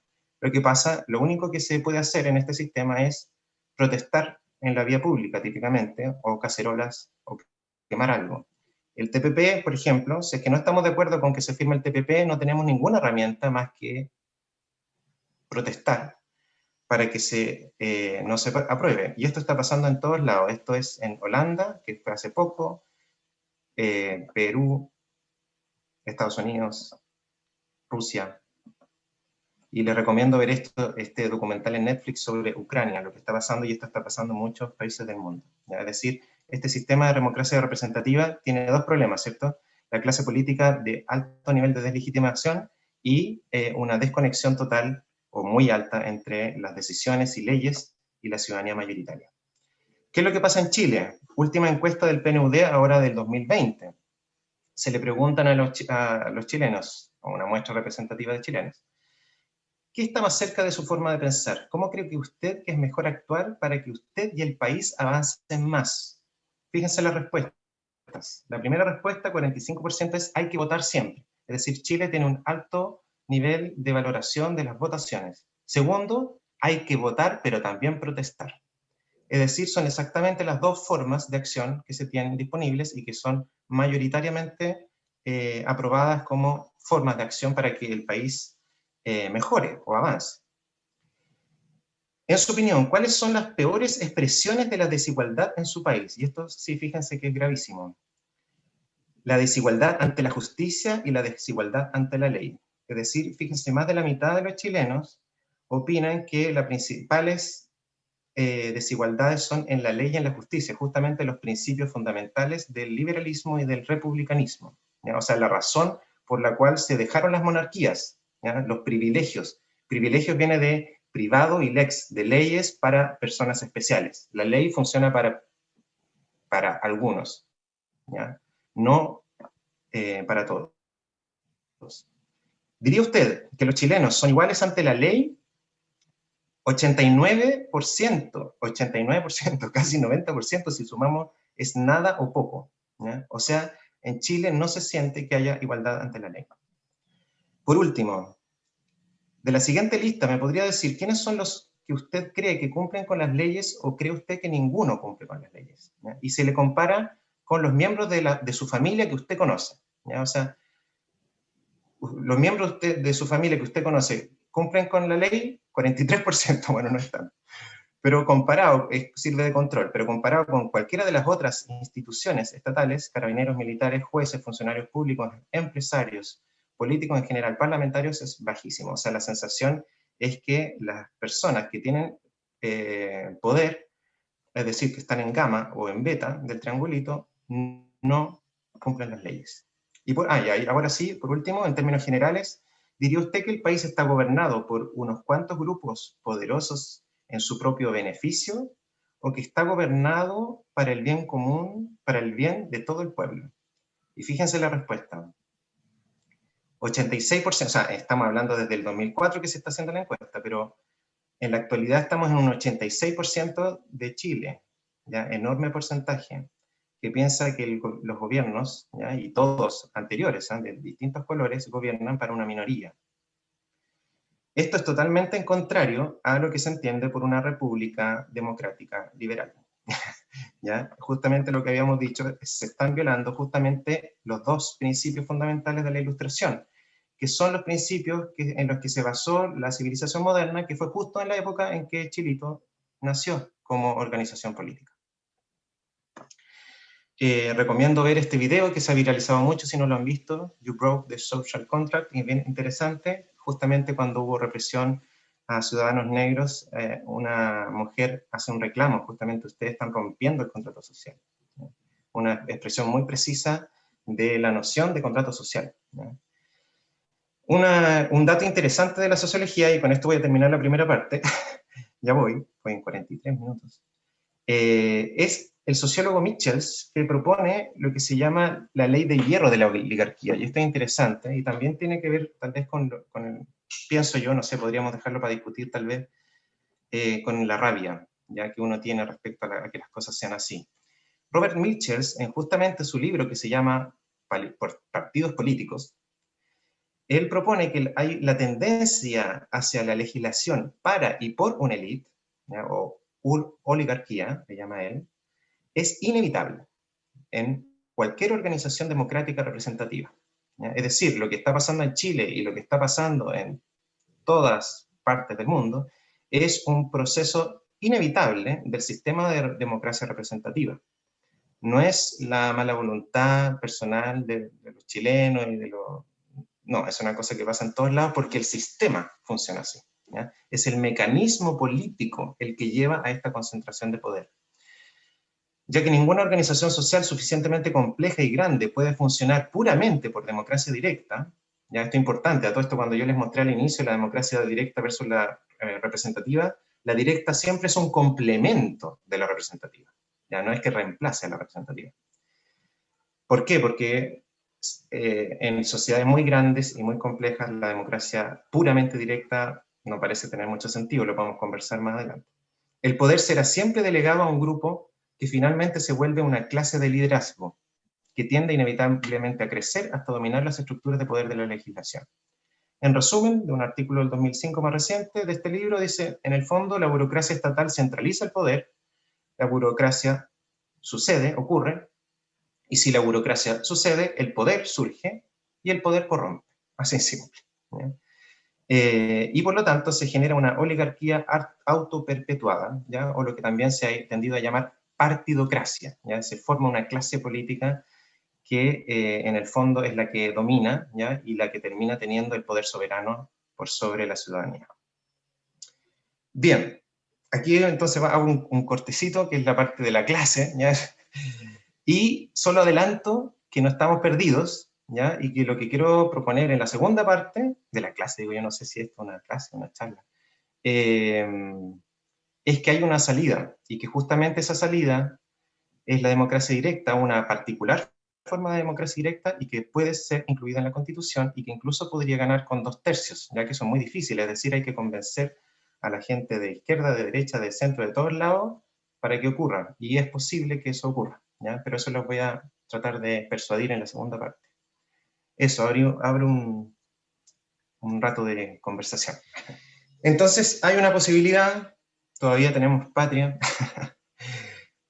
Speaker 1: lo único que se puede hacer en este sistema es protestar en la vía pública, típicamente, o cacerolas, o quemar algo. El TPP, por ejemplo, si es que no estamos de acuerdo con que se firme el TPP, no tenemos ninguna herramienta más que protestar para que no se apruebe. Y esto está pasando en todos lados. Esto es en Holanda, que fue hace poco, Perú, Estados Unidos, Rusia. Y les recomiendo ver este documental en Netflix sobre Ucrania, lo que está pasando, y esto está pasando en muchos países del mundo, ¿ya? Es decir, este sistema de democracia representativa tiene dos problemas, ¿cierto? La clase política de alto nivel de deslegitimación y una desconexión total o muy alta entre las decisiones y leyes y la ciudadanía mayoritaria. ¿Qué es lo que pasa en Chile? Última encuesta del PNUD ahora del 2020. Se le preguntan a los chilenos, a una muestra representativa de chilenos, ¿qué está más cerca de su forma de pensar? ¿Cómo cree que usted que es mejor actuar para que usted y el país avancen más? Fíjense las respuestas. La primera respuesta, 45%, es hay que votar siempre. Es decir, Chile tiene un alto nivel de valoración de las votaciones. Segundo, hay que votar, pero también protestar. Es decir, son exactamente las dos formas de acción que se tienen disponibles y que son mayoritariamente aprobadas como formas de acción para que el país mejore o avance. En su opinión, ¿cuáles son las peores expresiones de la desigualdad en su país? Y esto sí, fíjense que es gravísimo. La desigualdad ante la justicia y la desigualdad ante la ley. Es decir, fíjense, más de la mitad de los chilenos opinan que las principales desigualdades son en la ley y en la justicia, justamente los principios fundamentales del liberalismo y del republicanismo, ¿ya? O sea, la razón por la cual se dejaron las monarquías, ¿ya? Los privilegios. Privilegios viene de privado y lex, de leyes para personas especiales. La ley funciona para algunos, ¿ya? No para todos. ¿Diría usted que los chilenos son iguales ante la ley? 89%, casi 90%, si sumamos, es nada o poco, ¿ya? O sea, en Chile no se siente que haya igualdad ante la ley. Por último, de la siguiente lista, ¿me podría decir quiénes son los que usted cree que cumplen con las leyes o cree usted que ninguno cumple con las leyes? ¿Ya? Y se le compara con los miembros de su familia que usted conoce, ¿ya? O sea, los miembros de su familia que usted conoce, ¿cumplen con la ley? 43%, bueno, no es tanto. Pero comparado, sirve de control, pero comparado con cualquiera de las otras instituciones estatales, carabineros, militares, jueces, funcionarios públicos, empresarios, políticos en general, parlamentarios, es bajísimo. O sea, la sensación es que las personas que tienen poder, es decir, que están en gamma o en beta del triangulito, no cumplen las leyes. Y ahora sí, por último, en términos generales, ¿diría usted que el país está gobernado por unos cuantos grupos poderosos en su propio beneficio, o que está gobernado para el bien común, para el bien de todo el pueblo? Y fíjense la respuesta. 86%, o sea, estamos hablando desde el 2004 que se está haciendo la encuesta, pero en la actualidad estamos en un 86% de Chile, ¿ya? Enorme porcentaje, que piensa que los gobiernos, ¿ya? Y todos anteriores, ¿eh? De distintos colores, gobiernan para una minoría. Esto es totalmente en contrario a lo que se entiende por una república democrática liberal. ¿Ya? Justamente lo que habíamos dicho, se están violando justamente los dos principios fundamentales de la Ilustración, que son los principios en los que se basó la civilización moderna, que fue justo en la época en que Chilito nació como organización política. Recomiendo ver este video que se ha viralizado mucho, si no lo han visto, You Broke the Social Contract, y es bien interesante. Justamente cuando hubo represión a ciudadanos negros, una mujer hace un reclamo, justamente ustedes están rompiendo el contrato social. ¿No? Una expresión muy precisa de la noción de contrato social. ¿No? Un dato interesante de la sociología, y con esto voy a terminar la primera parte, ya voy en 43 minutos, es el sociólogo Michels, que propone lo que se llama la ley de hierro de la oligarquía, y esto es interesante, y también tiene que ver tal vez con el, pienso yo, no sé, podríamos dejarlo para discutir tal vez, con la rabia, ya que uno tiene respecto a que las cosas sean así. Robert Michels, en justamente su libro que se llama Partidos Políticos, él propone que hay la tendencia hacia la legislación para y por una élite, o oligarquía, le llama él, es inevitable en cualquier organización democrática representativa. ¿Ya? Es decir, lo que está pasando en Chile y lo que está pasando en todas partes del mundo es un proceso inevitable del sistema de democracia representativa. No es la mala voluntad personal de los chilenos y de los... No, es una cosa que pasa en todos lados porque el sistema funciona así. ¿Ya? Es el mecanismo político el que lleva a esta concentración de poder. Ya que ninguna organización social suficientemente compleja y grande puede funcionar puramente por democracia directa, Ya, esto es importante, a todo esto cuando yo les mostré al inicio la democracia directa versus la representativa, la directa siempre es un complemento de la representativa, ya no es que reemplace a la representativa. ¿Por qué? Porque en sociedades muy grandes y muy complejas la democracia puramente directa no parece tener mucho sentido, lo podemos conversar más adelante. El poder será siempre delegado a un grupo que finalmente se vuelve una clase de liderazgo, que tiende inevitablemente a crecer hasta dominar las estructuras de poder de la legislación. En resumen, de un artículo del 2005 más reciente de este libro, dice, en el fondo, la burocracia estatal centraliza el poder, la burocracia sucede, ocurre, y si la burocracia sucede, el poder surge y el poder corrompe. Así es simple. Y por lo tanto se genera una oligarquía autoperpetuada, ¿ya? O lo que también se ha tendido a llamar partidocracia. ¿Ya? Se forma una clase política que en el fondo es la que domina, ¿ya? Y la que termina teniendo el poder soberano por sobre la ciudadanía. Bien, aquí entonces hago un cortecito, que es la parte de la clase, ¿ya? Y solo adelanto que no estamos perdidos, ¿ya? Y que lo que quiero proponer en la segunda parte de la clase, digo, yo no sé si esto es una clase o una charla, es que hay una salida, y que justamente esa salida es la democracia directa, una particular forma de democracia directa y que puede ser incluida en la Constitución y que incluso podría ganar con 2/3, ya que son muy difíciles, es decir, hay que convencer a la gente de izquierda, de derecha, de centro, de todos lados, para que ocurra, y es posible que eso ocurra, ¿ya? Pero eso lo voy a tratar de persuadir en la segunda parte. Eso, abro un rato de conversación. Entonces, hay una posibilidad, todavía tenemos patria,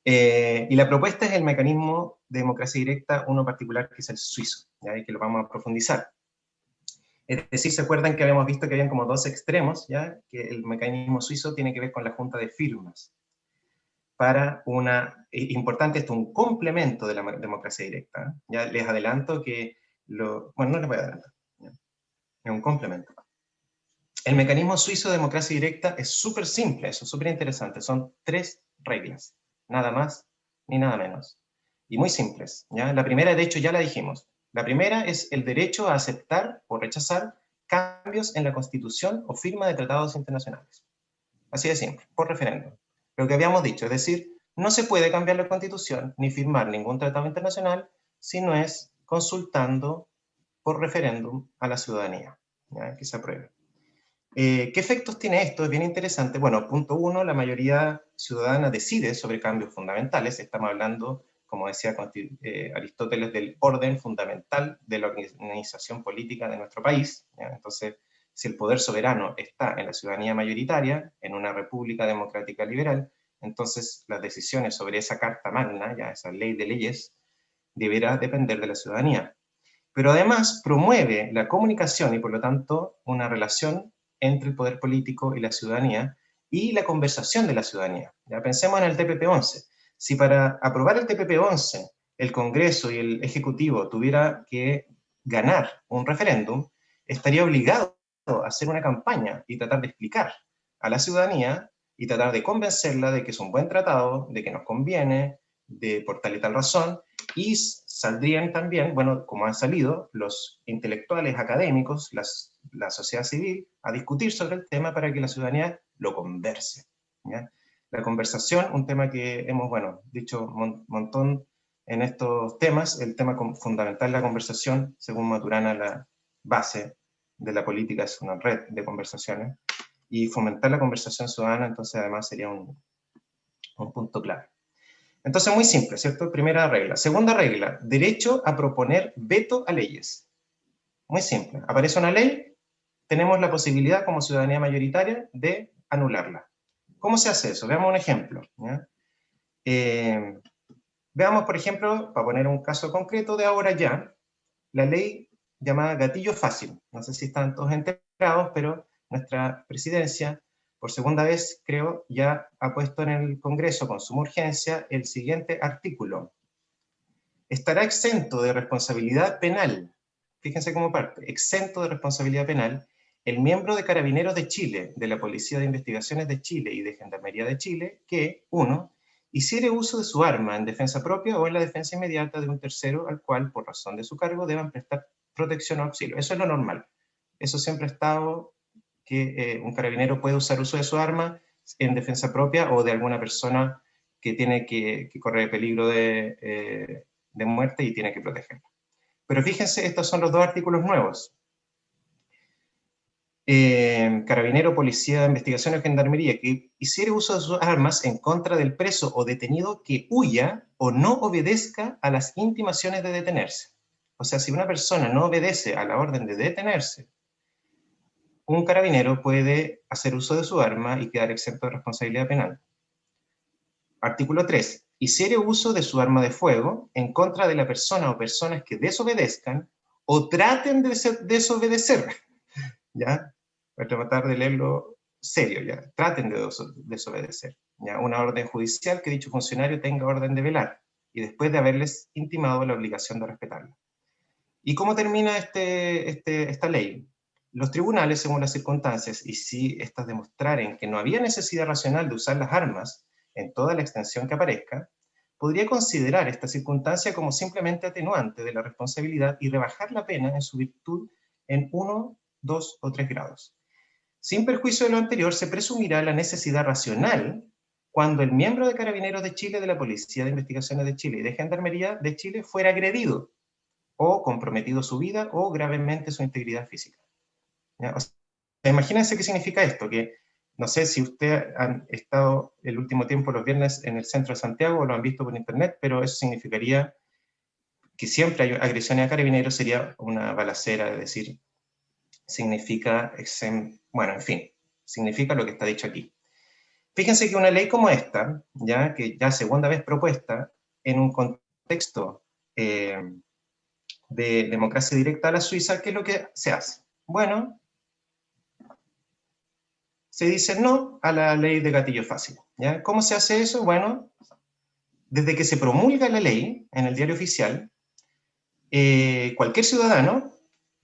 Speaker 1: y la propuesta es el mecanismo de democracia directa, uno particular que es el suizo, ¿ya? Y que lo vamos a profundizar. Es decir, ¿se acuerdan que habíamos visto que habían como dos extremos? ¿Ya? Que el mecanismo suizo tiene que ver con la junta de firmas. Para importante esto, un complemento de la democracia directa. Ya les adelanto que, bueno, no les voy a adelantar, ¿ya? Es un complemento. El mecanismo suizo de democracia directa es súper simple, eso es súper interesante. Son 3 reglas, nada más ni nada menos. Y muy simples, ¿ya? La primera, de hecho, ya la dijimos. La primera es el derecho a aceptar o rechazar cambios en la Constitución o firma de tratados internacionales. Así de simple, por referéndum. Lo que habíamos dicho, es decir, no se puede cambiar la Constitución ni firmar ningún tratado internacional si no es consultando por referéndum a la ciudadanía, ¿ya? Que se apruebe. ¿Qué efectos tiene esto? Es bien interesante. Bueno, punto 1, la mayoría ciudadana decide sobre cambios fundamentales. Estamos hablando, como decía Aristóteles, del orden fundamental de la organización política de nuestro país, ¿ya? Entonces, si el poder soberano está en la ciudadanía mayoritaria, en una república democrática liberal, entonces las decisiones sobre esa carta magna, ya esa ley de leyes, deberá depender de la ciudadanía. Pero además promueve la comunicación y por lo tanto una relación entre el poder político y la ciudadanía y la conversación de la ciudadanía. Ya pensemos en el TPP-11. Si para aprobar el TPP-11 el Congreso y el Ejecutivo tuviera que ganar un referéndum, estaría obligado a hacer una campaña y tratar de explicar a la ciudadanía y tratar de convencerla de que es un buen tratado, de que nos conviene, de por tal y tal razón, y saldrían también, bueno, como han salido, los intelectuales académicos, la sociedad civil, a discutir sobre el tema para que la ciudadanía lo converse, ¿ya? La conversación, un tema que hemos, bueno, dicho un montón en estos temas, el tema fundamental de la conversación, según Maturana, la base de la política es una red de conversaciones, y fomentar la conversación ciudadana, entonces además sería un punto clave. Entonces, muy simple, ¿cierto? Primera regla. Segunda regla, derecho a proponer veto a leyes. Muy simple. Aparece una ley, tenemos la posibilidad como ciudadanía mayoritaria de anularla. ¿Cómo se hace eso? Veamos un ejemplo, ¿ya? Veamos, por ejemplo, para poner un caso concreto de ahora ya, la ley llamada gatillo fácil. No sé si están todos enterados, pero nuestra presidencia, por segunda vez, creo, ya ha puesto en el Congreso con suma urgencia el siguiente artículo. Estará exento de responsabilidad penal, fíjense cómo parte, exento de responsabilidad penal, el miembro de Carabineros de Chile, de la Policía de Investigaciones de Chile y de Gendarmería de Chile, que, 1, hiciere uso de su arma en defensa propia o en la defensa inmediata de un tercero al cual, por razón de su cargo, deban prestar protección o auxilio. Eso es lo normal. Eso siempre ha estado, que un carabinero puede usar uso de su arma en defensa propia o de alguna persona que tiene que correr peligro de muerte y tiene que protegerla. Pero fíjense, estos son los dos artículos nuevos. Carabinero, policía de investigación o gendarmería que hiciere uso de sus armas en contra del preso o detenido que huya o no obedezca a las intimaciones de detenerse. O sea, si una persona no obedece a la orden de detenerse, un carabinero puede hacer uso de su arma y quedar exento de responsabilidad penal. Artículo 3. Hiciere uso de su arma de fuego en contra de la persona o personas que desobedezcan o traten de desobedecer. ¿Ya? Voy a tratar de leerlo serio, ¿ya? Traten de desobedecer, ¿ya? Una orden judicial que dicho funcionario tenga orden de velar y después de haberles intimado la obligación de respetarla. ¿Y cómo termina esta ley? Los tribunales, según las circunstancias, y si estas demostraren que no había necesidad racional de usar las armas en toda la extensión que aparezca, podría considerar esta circunstancia como simplemente atenuante de la responsabilidad y rebajar la pena en su virtud en 1, 2 o 3 grados. Sin perjuicio de lo anterior, se presumirá la necesidad racional cuando el miembro de Carabineros de Chile, de la Policía de Investigaciones de Chile y de Gendarmería de Chile fuera agredido o comprometido su vida o gravemente su integridad física. ¿Ya? O sea, imagínense qué significa esto, que no sé si ustedes han estado el último tiempo los viernes en el centro de Santiago o lo han visto por internet, pero eso significaría que siempre hay agresiones a carabineros, sería una balacera, es decir, significa, bueno, en fin, significa lo que está dicho aquí. Fíjense que una ley como esta, ya que ya segunda vez propuesta, en un contexto de democracia directa a la Suiza, ¿qué es lo que se hace? Bueno, se dice no a la ley de gatillo fácil. ¿Ya? ¿Cómo se hace eso? Bueno, desde que se promulga la ley en el diario oficial, cualquier ciudadano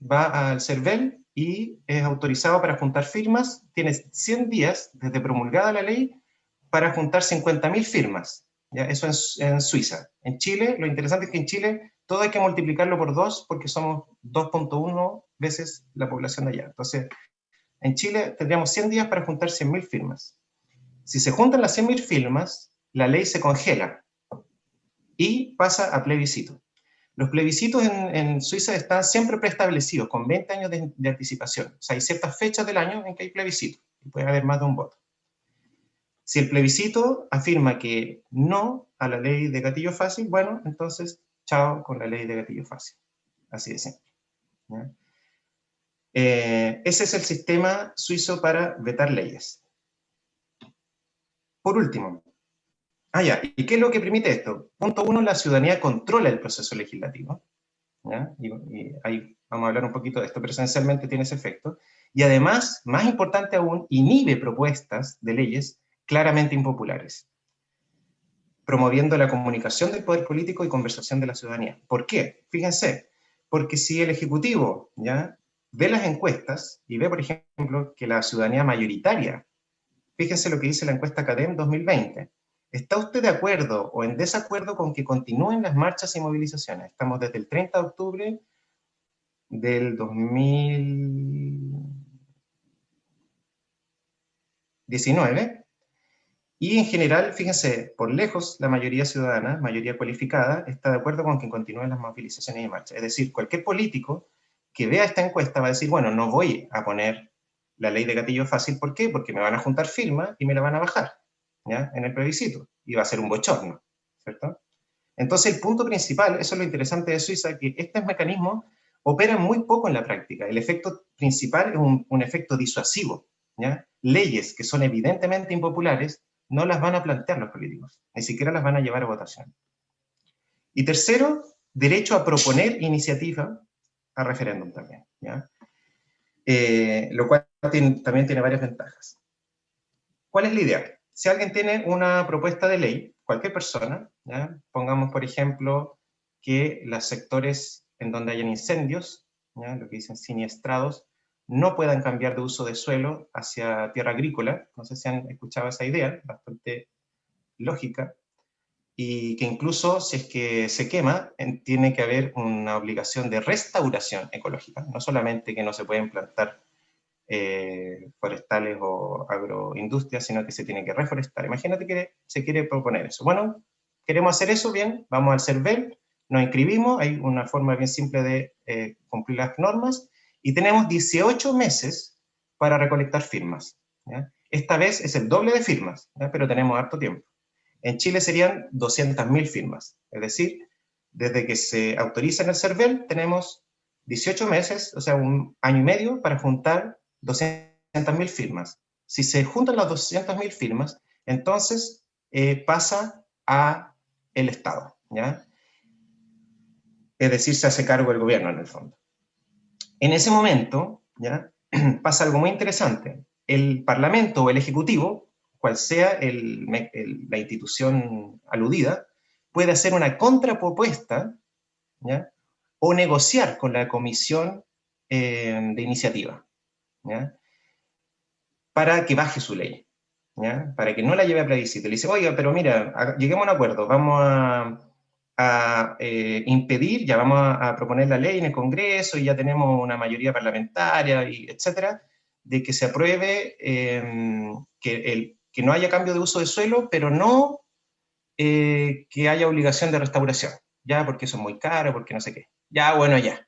Speaker 1: va al CERVEL y es autorizado para juntar firmas, tiene 100 días desde promulgada la ley para juntar 50.000 firmas. ¿Ya? Eso en Suiza. En Chile, lo interesante es que en Chile todo hay que multiplicarlo por 2 porque somos 2.1 veces la población de allá. Entonces, en Chile tendríamos 100 días para juntar 100.000 firmas. Si se juntan las 100.000 firmas, la ley se congela y pasa a plebiscito. Los plebiscitos en Suiza están siempre preestablecidos, con 20 años de anticipación. O sea, hay ciertas fechas del año en que hay plebiscito, y puede haber más de un voto. Si el plebiscito afirma que no a la ley de gatillo fácil, bueno, entonces, chao con la ley de gatillo fácil. Así de simple. ¿Ya? Ese es el sistema suizo para vetar leyes. Por último, ya, ¿y qué es lo que permite esto? Punto 1, la ciudadanía controla el proceso legislativo. ¿Ya? Y ahí vamos a hablar un poquito de esto, pero esencialmente tiene ese efecto. Y además, más importante aún, inhibe propuestas de leyes claramente impopulares, promoviendo la comunicación del poder político y conversación de la ciudadanía. ¿Por qué? Fíjense, porque si el Ejecutivo, ¿ya?, ve las encuestas y ve, por ejemplo, que la ciudadanía mayoritaria, fíjense lo que dice la encuesta CADEM 2020, ¿está usted de acuerdo o en desacuerdo con que continúen las marchas y movilizaciones? Estamos desde el 30 de octubre del 2019, y en general, fíjense, por lejos, la mayoría ciudadana, mayoría cualificada, está de acuerdo con que continúen las movilizaciones y marchas. Es decir, cualquier político que vea esta encuesta va a decir, bueno, no voy a poner la ley de gatillo fácil, ¿por qué? Porque me van a juntar firmas y me la van a bajar, ¿ya?, en el plebiscito, y va a ser un bochorno, ¿cierto? Entonces, el punto principal, eso es lo interesante de Suiza, que estos mecanismos operan muy poco en la práctica. El efecto principal es un efecto disuasivo, ¿ya? Leyes que son evidentemente impopulares no las van a plantear los políticos, ni siquiera las van a llevar a votación. Y tercero, derecho a proponer iniciativa a referéndum también, ¿ya? Lo cual también tiene varias ventajas. ¿Cuál es la idea? Si alguien tiene una propuesta de ley, cualquier persona, ¿ya?, pongamos por ejemplo que los sectores en donde hayan incendios, ¿ya?, lo que dicen siniestrados, no puedan cambiar de uso de suelo hacia tierra agrícola. No sé si han escuchado esa idea, bastante lógica. y que incluso si es que se quema, tiene que haber una obligación de restauración ecológica, no solamente que no se pueden plantar forestales o agroindustrias, sino que se tiene que reforestar. Imagínate que se quiere proponer eso. Bueno, queremos hacer eso, bien, vamos al CERVEL, nos inscribimos, hay una forma bien simple de cumplir las normas, y tenemos 18 meses para recolectar firmas. ¿Ya? Esta vez es el doble de firmas, ¿ya? Pero tenemos harto tiempo. En Chile serían 200.000 firmas, es decir, desde que se autoriza en el CERVEL tenemos 18 meses, o sea, un año y medio para juntar 200.000 firmas. Si se juntan las 200.000 firmas, entonces pasa a el Estado, ¿ya? Es decir, se hace cargo el gobierno en el fondo. En ese momento, ¿ya? Pasa algo muy interesante. El Parlamento o el Ejecutivo, cual sea la institución aludida, puede hacer una contrapropuesta, ¿ya? O negociar con la Comisión de Iniciativa, ¿ya? Para que baje su ley, ¿ya? Para que no la lleve a plebiscito. Le dice, oiga, pero mira, lleguemos a un acuerdo, vamos a impedir, ya vamos a proponer la ley en el Congreso y ya tenemos una mayoría parlamentaria, y etcétera, de que se apruebe que no haya cambio de uso de suelo, pero no que haya obligación de restauración, ya, porque eso es muy caro, porque no sé qué. Ya, bueno, ya.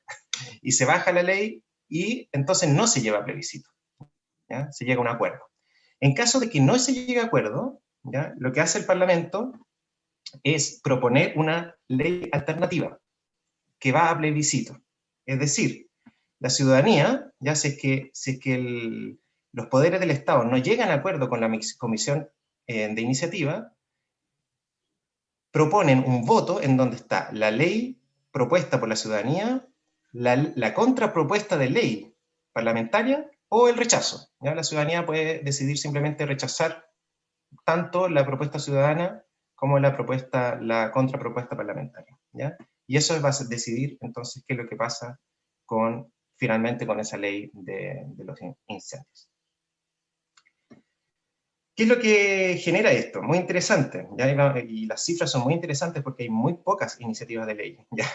Speaker 1: Y se baja la ley y entonces no se lleva a plebiscito, ¿ya? Se llega a un acuerdo. En caso de que no se llegue a acuerdo, ¿ya? Lo que hace el Parlamento es proponer una ley alternativa que va a plebiscito. Es decir, la ciudadanía, ya si es que los poderes del Estado no llegan a acuerdo con la Comisión de Iniciativa, proponen un voto en donde está la ley propuesta por la ciudadanía, la contrapropuesta de ley parlamentaria o el rechazo. ¿Ya? La ciudadanía puede decidir simplemente rechazar tanto la propuesta ciudadana como la contrapropuesta parlamentaria. ¿Ya? Y eso va a decidir entonces qué es lo que pasa finalmente con esa ley de los incendios. ¿Qué es lo que genera esto? Muy interesante, ¿ya? Y las cifras son muy interesantes porque hay muy pocas iniciativas de ley, ¿ya?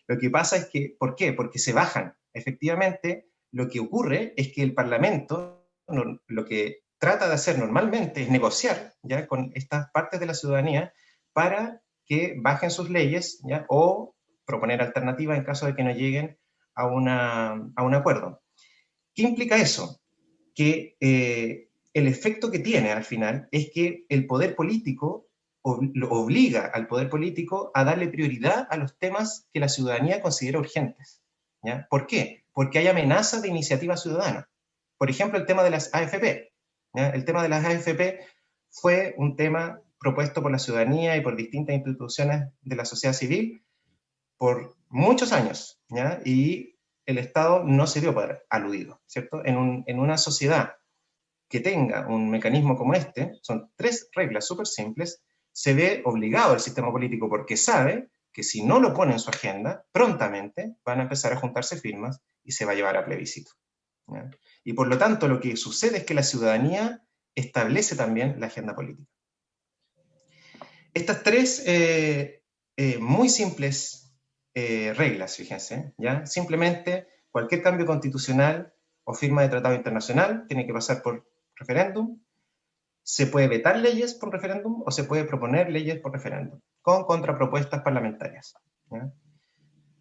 Speaker 1: Lo que pasa es que, ¿por qué? Porque se bajan. Efectivamente, lo que ocurre es que el Parlamento lo que trata de hacer normalmente es negociar, ¿ya? Con estas partes de la ciudadanía para que bajen sus leyes, ¿ya? O proponer alternativas en caso de que no lleguen a un acuerdo. ¿Qué implica eso? Que el efecto que tiene al final es que el poder político lo obliga al poder político a darle prioridad a los temas que la ciudadanía considera urgentes. ¿Ya? ¿Por qué? Porque hay amenazas de iniciativa ciudadana. Por ejemplo, el tema de las AFP. ¿Ya? El tema de las AFP fue un tema propuesto por la ciudadanía y por distintas instituciones de la sociedad civil por muchos años, ¿ya? Y el Estado no se vio por aludido, ¿cierto? En una sociedad que tenga un mecanismo como este, son 3 reglas súper simples, se ve obligado el sistema político porque sabe que si no lo pone en su agenda, prontamente van a empezar a juntarse firmas y se va a llevar a plebiscito, ¿ya? Y por lo tanto, lo que sucede es que la ciudadanía establece también la agenda política. Estas 3 muy simples reglas, fíjense, ¿ya? Simplemente cualquier cambio constitucional o firma de tratado internacional tiene que pasar por referéndum, se puede vetar leyes por referéndum o se puede proponer leyes por referéndum, con contrapropuestas parlamentarias, ¿ya?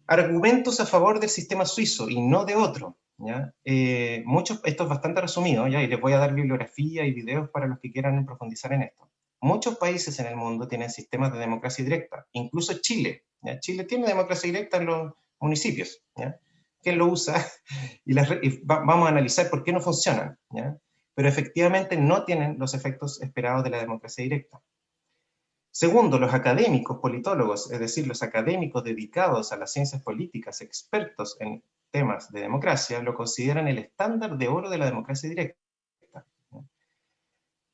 Speaker 1: Argumentos a favor del sistema suizo y no de otro, ¿ya? Esto es bastante resumido, ¿ya? Y les voy a dar bibliografía y videos para los que quieran profundizar en esto. Muchos países en el mundo tienen sistemas de democracia directa, incluso Chile, ¿ya? Chile tiene democracia directa en los municipios, ¿ya? ¿Quién lo usa? Vamos a analizar por qué no funcionan, ¿ya? Pero efectivamente no tienen los efectos esperados de la democracia directa. Segundo, los académicos, politólogos, es decir, los académicos dedicados a las ciencias políticas, expertos en temas de democracia, lo consideran el estándar de oro de la democracia directa.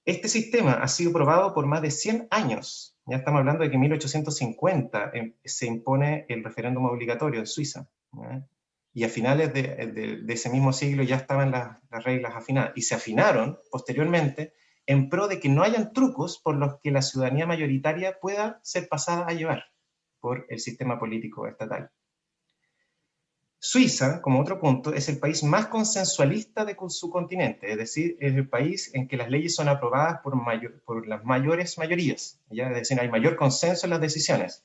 Speaker 1: Este sistema ha sido probado por más de 100 años. Ya estamos hablando de que en 1850 se impone el referéndum obligatorio en Suiza, ¿ya? Y a finales de ese mismo siglo ya estaban las reglas afinadas, y se afinaron posteriormente en pro de que no hayan trucos por los que la ciudadanía mayoritaria pueda ser pasada a llevar por el sistema político estatal. Suiza, como otro punto, es el país más consensualista de su continente, es decir, es el país en que las leyes son aprobadas por las mayores mayorías, ¿ya? Es decir, hay mayor consenso en las decisiones.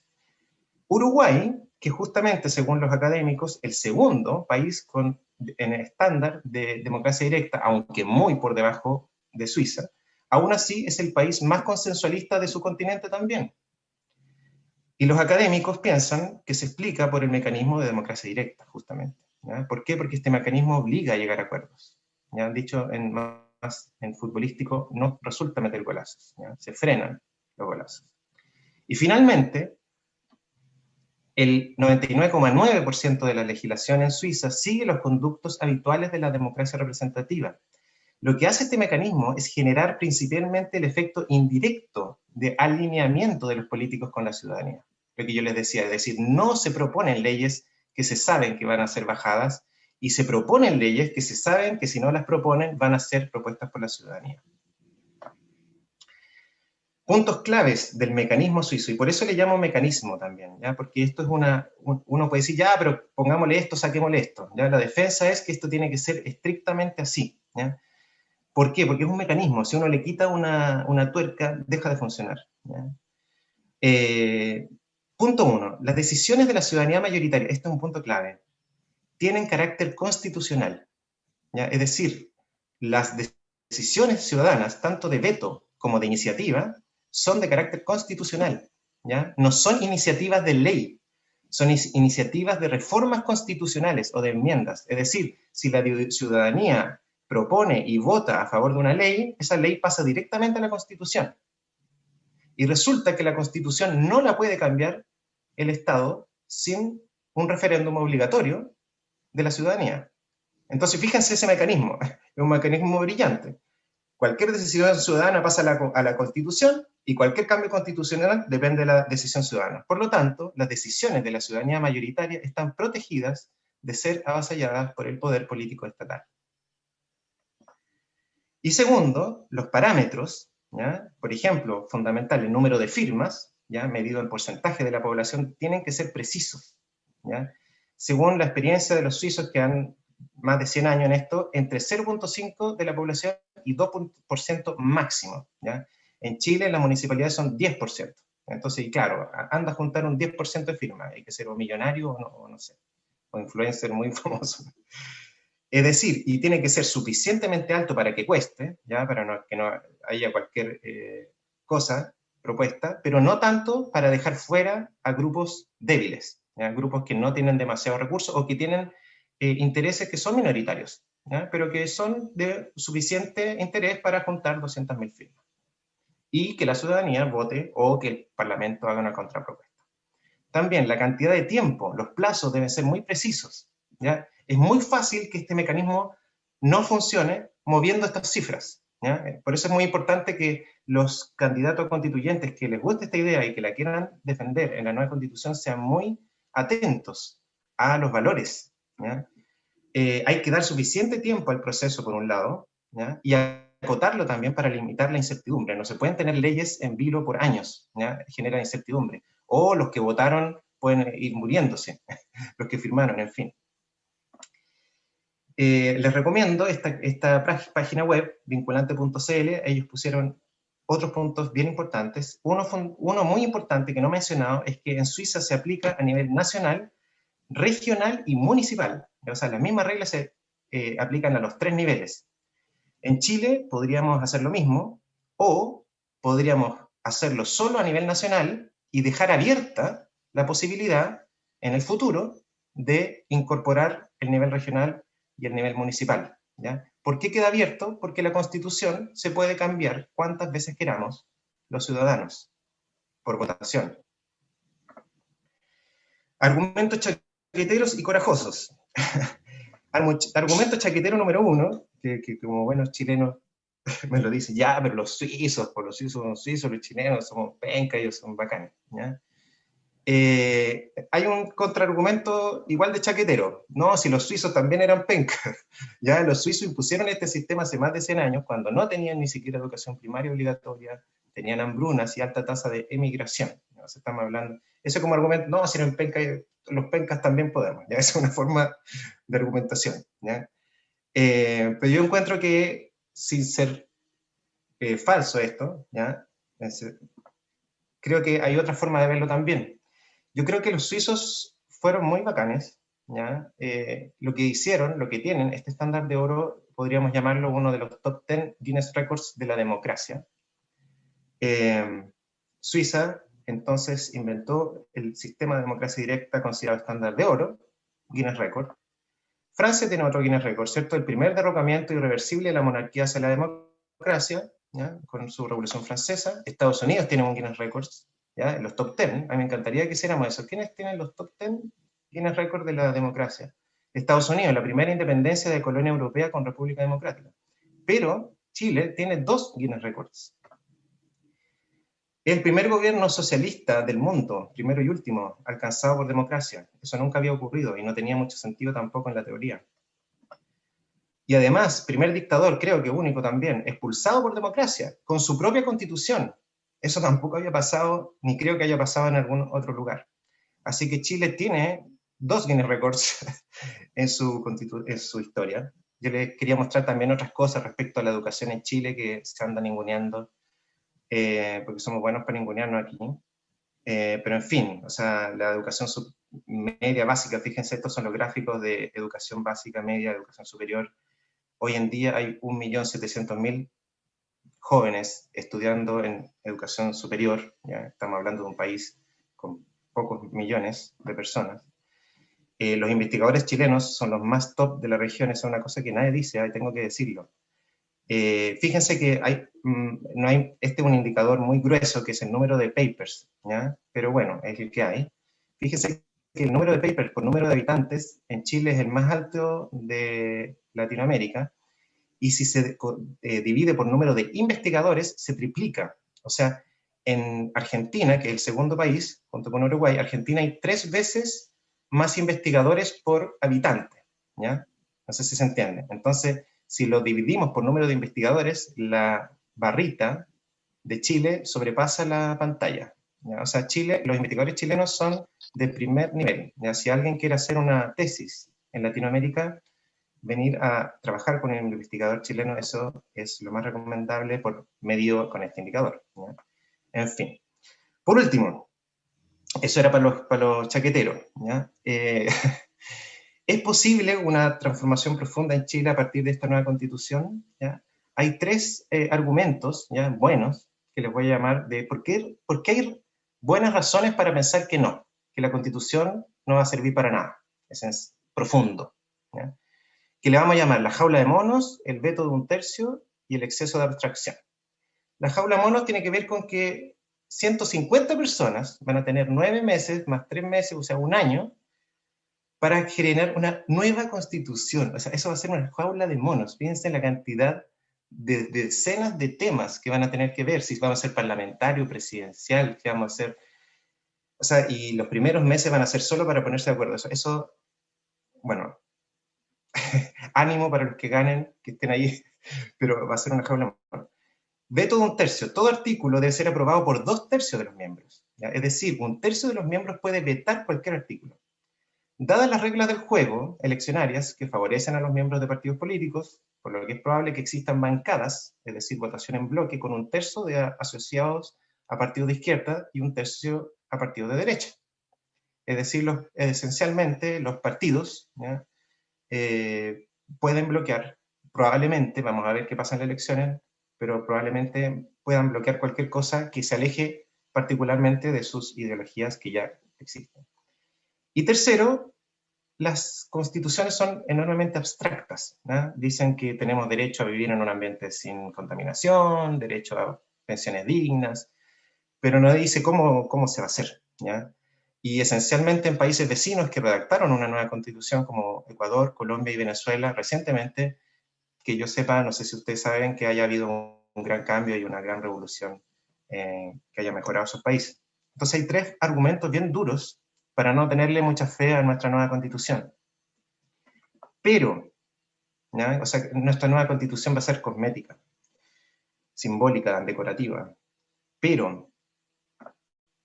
Speaker 1: Uruguay, que justamente, según los académicos, el segundo país en el estándar de democracia directa, aunque muy por debajo de Suiza, aún así es el país más consensualista de su continente también. Y los académicos piensan que se explica por el mecanismo de democracia directa, justamente. ¿Ya? ¿Por qué? Porque este mecanismo obliga a llegar a acuerdos. Ya han dicho en futbolístico, no resulta meter golazos, ¿ya? Se frenan los golazos. Y finalmente, el 99,9% de la legislación en Suiza sigue los conductos habituales de la democracia representativa. Lo que hace este mecanismo es generar principalmente el efecto indirecto de alineamiento de los políticos con la ciudadanía. Lo que yo les decía, es decir, no se proponen leyes que se saben que van a ser bajadas y se proponen leyes que se saben que si no las proponen van a ser propuestas por la ciudadanía. Puntos claves del mecanismo suizo, y por eso le llamo mecanismo también, ¿ya? Porque esto es uno puede decir, ya, pero pongámosle esto, saquémosle esto, ¿ya? La defensa es que esto tiene que ser estrictamente así, ¿ya? ¿Por qué? Porque es un mecanismo, si uno le quita una tuerca, deja de funcionar, ¿ya? Punto 1, las decisiones de la ciudadanía mayoritaria, este es un punto clave, tienen carácter constitucional, ¿ya? Es decir, las decisiones ciudadanas, tanto de veto como de iniciativa, son de carácter constitucional, ¿ya? No son iniciativas de ley, son iniciativas de reformas constitucionales o de enmiendas. Es decir, si la ciudadanía propone y vota a favor de una ley, esa ley pasa directamente a la Constitución. Y resulta que la Constitución no la puede cambiar el Estado sin un referéndum obligatorio de la ciudadanía. Entonces, fíjense ese mecanismo, es un mecanismo brillante. Cualquier decisión ciudadana pasa a la Constitución y cualquier cambio constitucional depende de la decisión ciudadana. Por lo tanto, las decisiones de la ciudadanía mayoritaria están protegidas de ser avasalladas por el poder político estatal. Y segundo, los parámetros, ¿ya? Por ejemplo, fundamental, el número de firmas, ¿ya? Medido en porcentaje de la población, tienen que ser precisos, ¿ya? Según la experiencia de los suizos que han más de 100 años en esto, entre 0,5% de la población y 2% máximo, ¿ya? En Chile las municipalidades son 10%. Entonces, claro, anda a juntar un 10% de firmas, hay que ser o millonario o no sé, o influencer muy famoso. Es decir, y tiene que ser suficientemente alto para que cueste, ¿ya? Para que no haya cualquier cosa propuesta, pero no tanto para dejar fuera a grupos débiles, ¿ya? Grupos que no tienen demasiados recursos o que tienen intereses que son minoritarios, ¿ya? Pero que son de suficiente interés para juntar 200.000 firmas. Y que la ciudadanía vote o que el Parlamento haga una contrapropuesta. También la cantidad de tiempo, los plazos deben ser muy precisos, ¿ya? Es muy fácil que este mecanismo no funcione moviendo estas cifras, ¿ya? Por eso es muy importante que los candidatos constituyentes que les guste esta idea y que la quieran defender en la nueva constitución sean muy atentos a los valores, ¿ya? Hay que dar suficiente tiempo al proceso, por un lado, ¿ya? Y acotarlo también para limitar la incertidumbre. No se pueden tener leyes en vilo por años, ¿ya? Genera incertidumbre. O los que votaron pueden ir muriéndose, los que firmaron, en fin. Les recomiendo esta página web, vinculante.cl. Ellos pusieron otros puntos bien importantes. Uno muy importante que no he mencionado es que en Suiza se aplica a nivel nacional, regional y municipal. O sea, las mismas reglas se aplican a los 3 niveles. En Chile podríamos hacer lo mismo, o podríamos hacerlo solo a nivel nacional y dejar abierta la posibilidad en el futuro de incorporar el nivel regional y el nivel municipal, ¿ya? ¿Por qué queda abierto? Porque la Constitución se puede cambiar cuantas veces queramos los ciudadanos, por votación. Argumentos chaqueteros y corajosos. Argumento chaquetero número 1, que como buenos chilenos me lo dicen, ya, pero los suizos son suizos, los chilenos somos penca, ellos son bacanes, ¿ya? Hay un contraargumento igual de chaquetero. No, si los suizos también eran pencas. Ya los suizos impusieron este sistema hace más de 100 años, cuando no tenían ni siquiera educación primaria obligatoria, tenían hambrunas y alta tasa de emigración. ¿No? Estamos hablando, eso como argumento, no, si eran pencas, los pencas también podemos. ¿Ya? Esa es una forma de argumentación. ¿Ya? Pero yo encuentro que, sin ser falso esto, ¿ya? Creo que hay otra forma de verlo también. Yo creo que los suizos fueron muy bacanes, ¿ya? Lo que hicieron, lo que tienen, este estándar de oro, podríamos llamarlo uno de los top 10 Guinness Records de la democracia. Suiza, entonces, inventó el sistema de democracia directa considerado estándar de oro, Guinness Record. Francia tiene otro Guinness Record, ¿cierto? El primer derrocamiento irreversible de la monarquía hacia la democracia, ¿ya? Con su Revolución Francesa. Estados Unidos tiene un Guinness Records, ¿ya? En los top 10. A mí me encantaría que hiciéramos eso. ¿Quiénes tienen los top 10 Guinness Records de la democracia? Estados Unidos, la primera independencia de colonia europea con República Democrática. Pero Chile tiene 2 Guinness Records. El primer gobierno socialista del mundo, primero y último, alcanzado por democracia. Eso nunca había ocurrido y no tenía mucho sentido tampoco en la teoría. Y además, primer dictador, creo que único también, expulsado por democracia, con su propia constitución. Eso tampoco había pasado, ni creo que haya pasado en algún otro lugar. Así que Chile tiene 2 Guinness Records en su historia. Yo les quería mostrar también otras cosas respecto a la educación en Chile que se andan ninguneando, porque somos buenos para ningunearnos aquí. Pero en fin, o sea, la educación media básica, fíjense, estos son los gráficos de educación básica, media, educación superior. Hoy en día hay 1.700.000 jóvenes estudiando en educación superior, ya estamos hablando de un país con pocos millones de personas. Los investigadores chilenos son los más top de la región, esa es una cosa que nadie dice, tengo que decirlo. Fíjense que no hay, este es un indicador muy grueso que es el número de papers, ¿ya? Pero bueno, es el que hay. Fíjense que el número de papers por número de habitantes en Chile es el más alto de Latinoamérica, y si se divide por número de investigadores, se triplica. O sea, en Argentina, que es el segundo país, junto con Uruguay, Argentina hay 3 veces más investigadores por habitante, ¿ya? No sé si se entiende. Entonces, si lo dividimos por número de investigadores, la barrita de Chile sobrepasa la pantalla, ¿ya? O sea, Chile, los investigadores chilenos son de primer nivel, ¿ya? Si alguien quiere hacer una tesis en Latinoamérica, venir a trabajar con el investigador chileno, eso es lo más recomendable por medio con este indicador, ¿ya? En fin. Por último, eso era para los chaqueteros, ¿ya? ¿Es posible una transformación profunda en Chile a partir de esta nueva constitución? ¿Ya? Hay 3 argumentos, ¿ya? Buenos, que les voy a llamar de por qué hay buenas razones para pensar que no, que la constitución no va a servir para nada. Ese es profundo, ¿ya? Que le vamos a llamar la jaula de monos, el veto de 1/3 y el exceso de abstracción. La jaula de monos tiene que ver con que 150 personas van a tener 9 meses más 3 meses, o sea, un año, para generar una nueva constitución. O sea, eso va a ser una jaula de monos. Fíjense en la cantidad de decenas de temas que van a tener que ver, si vamos a ser parlamentario, presidencial, qué vamos a hacer. O sea, y los primeros meses van a ser solo para ponerse de acuerdo. Eso bueno, ánimo para los que ganen, que estén ahí, pero va a ser una jaula. Veto de 1/3. Todo artículo debe ser aprobado por 2/3 de los miembros, ¿ya? Es decir, 1/3 de los miembros puede vetar cualquier artículo. Dadas las reglas del juego eleccionarias que favorecen a los miembros de partidos políticos, por lo que es probable que existan bancadas, es decir, votación en bloque, con 1/3 de asociados a partidos de izquierda y 1/3 a partidos de derecha. Es decir, esencialmente los partidos, ¿ya? Pueden bloquear, probablemente, vamos a ver qué pasa en las elecciones, pero probablemente puedan bloquear cualquier cosa que se aleje particularmente de sus ideologías que ya existen. Y tercero, las constituciones son enormemente abstractas, ¿no? Dicen que tenemos derecho a vivir en un ambiente sin contaminación, derecho a pensiones dignas, pero no dice cómo se va a hacer, ¿ya? Y esencialmente en países vecinos que redactaron una nueva constitución como Ecuador, Colombia y Venezuela recientemente, que yo sepa, no sé si ustedes saben que haya habido un gran cambio y una gran revolución que haya mejorado esos países. Entonces hay tres argumentos bien duros para no tenerle mucha fe a nuestra nueva constitución. Pero, ¿ya? O sea, nuestra nueva constitución va a ser cosmética, simbólica, decorativa, pero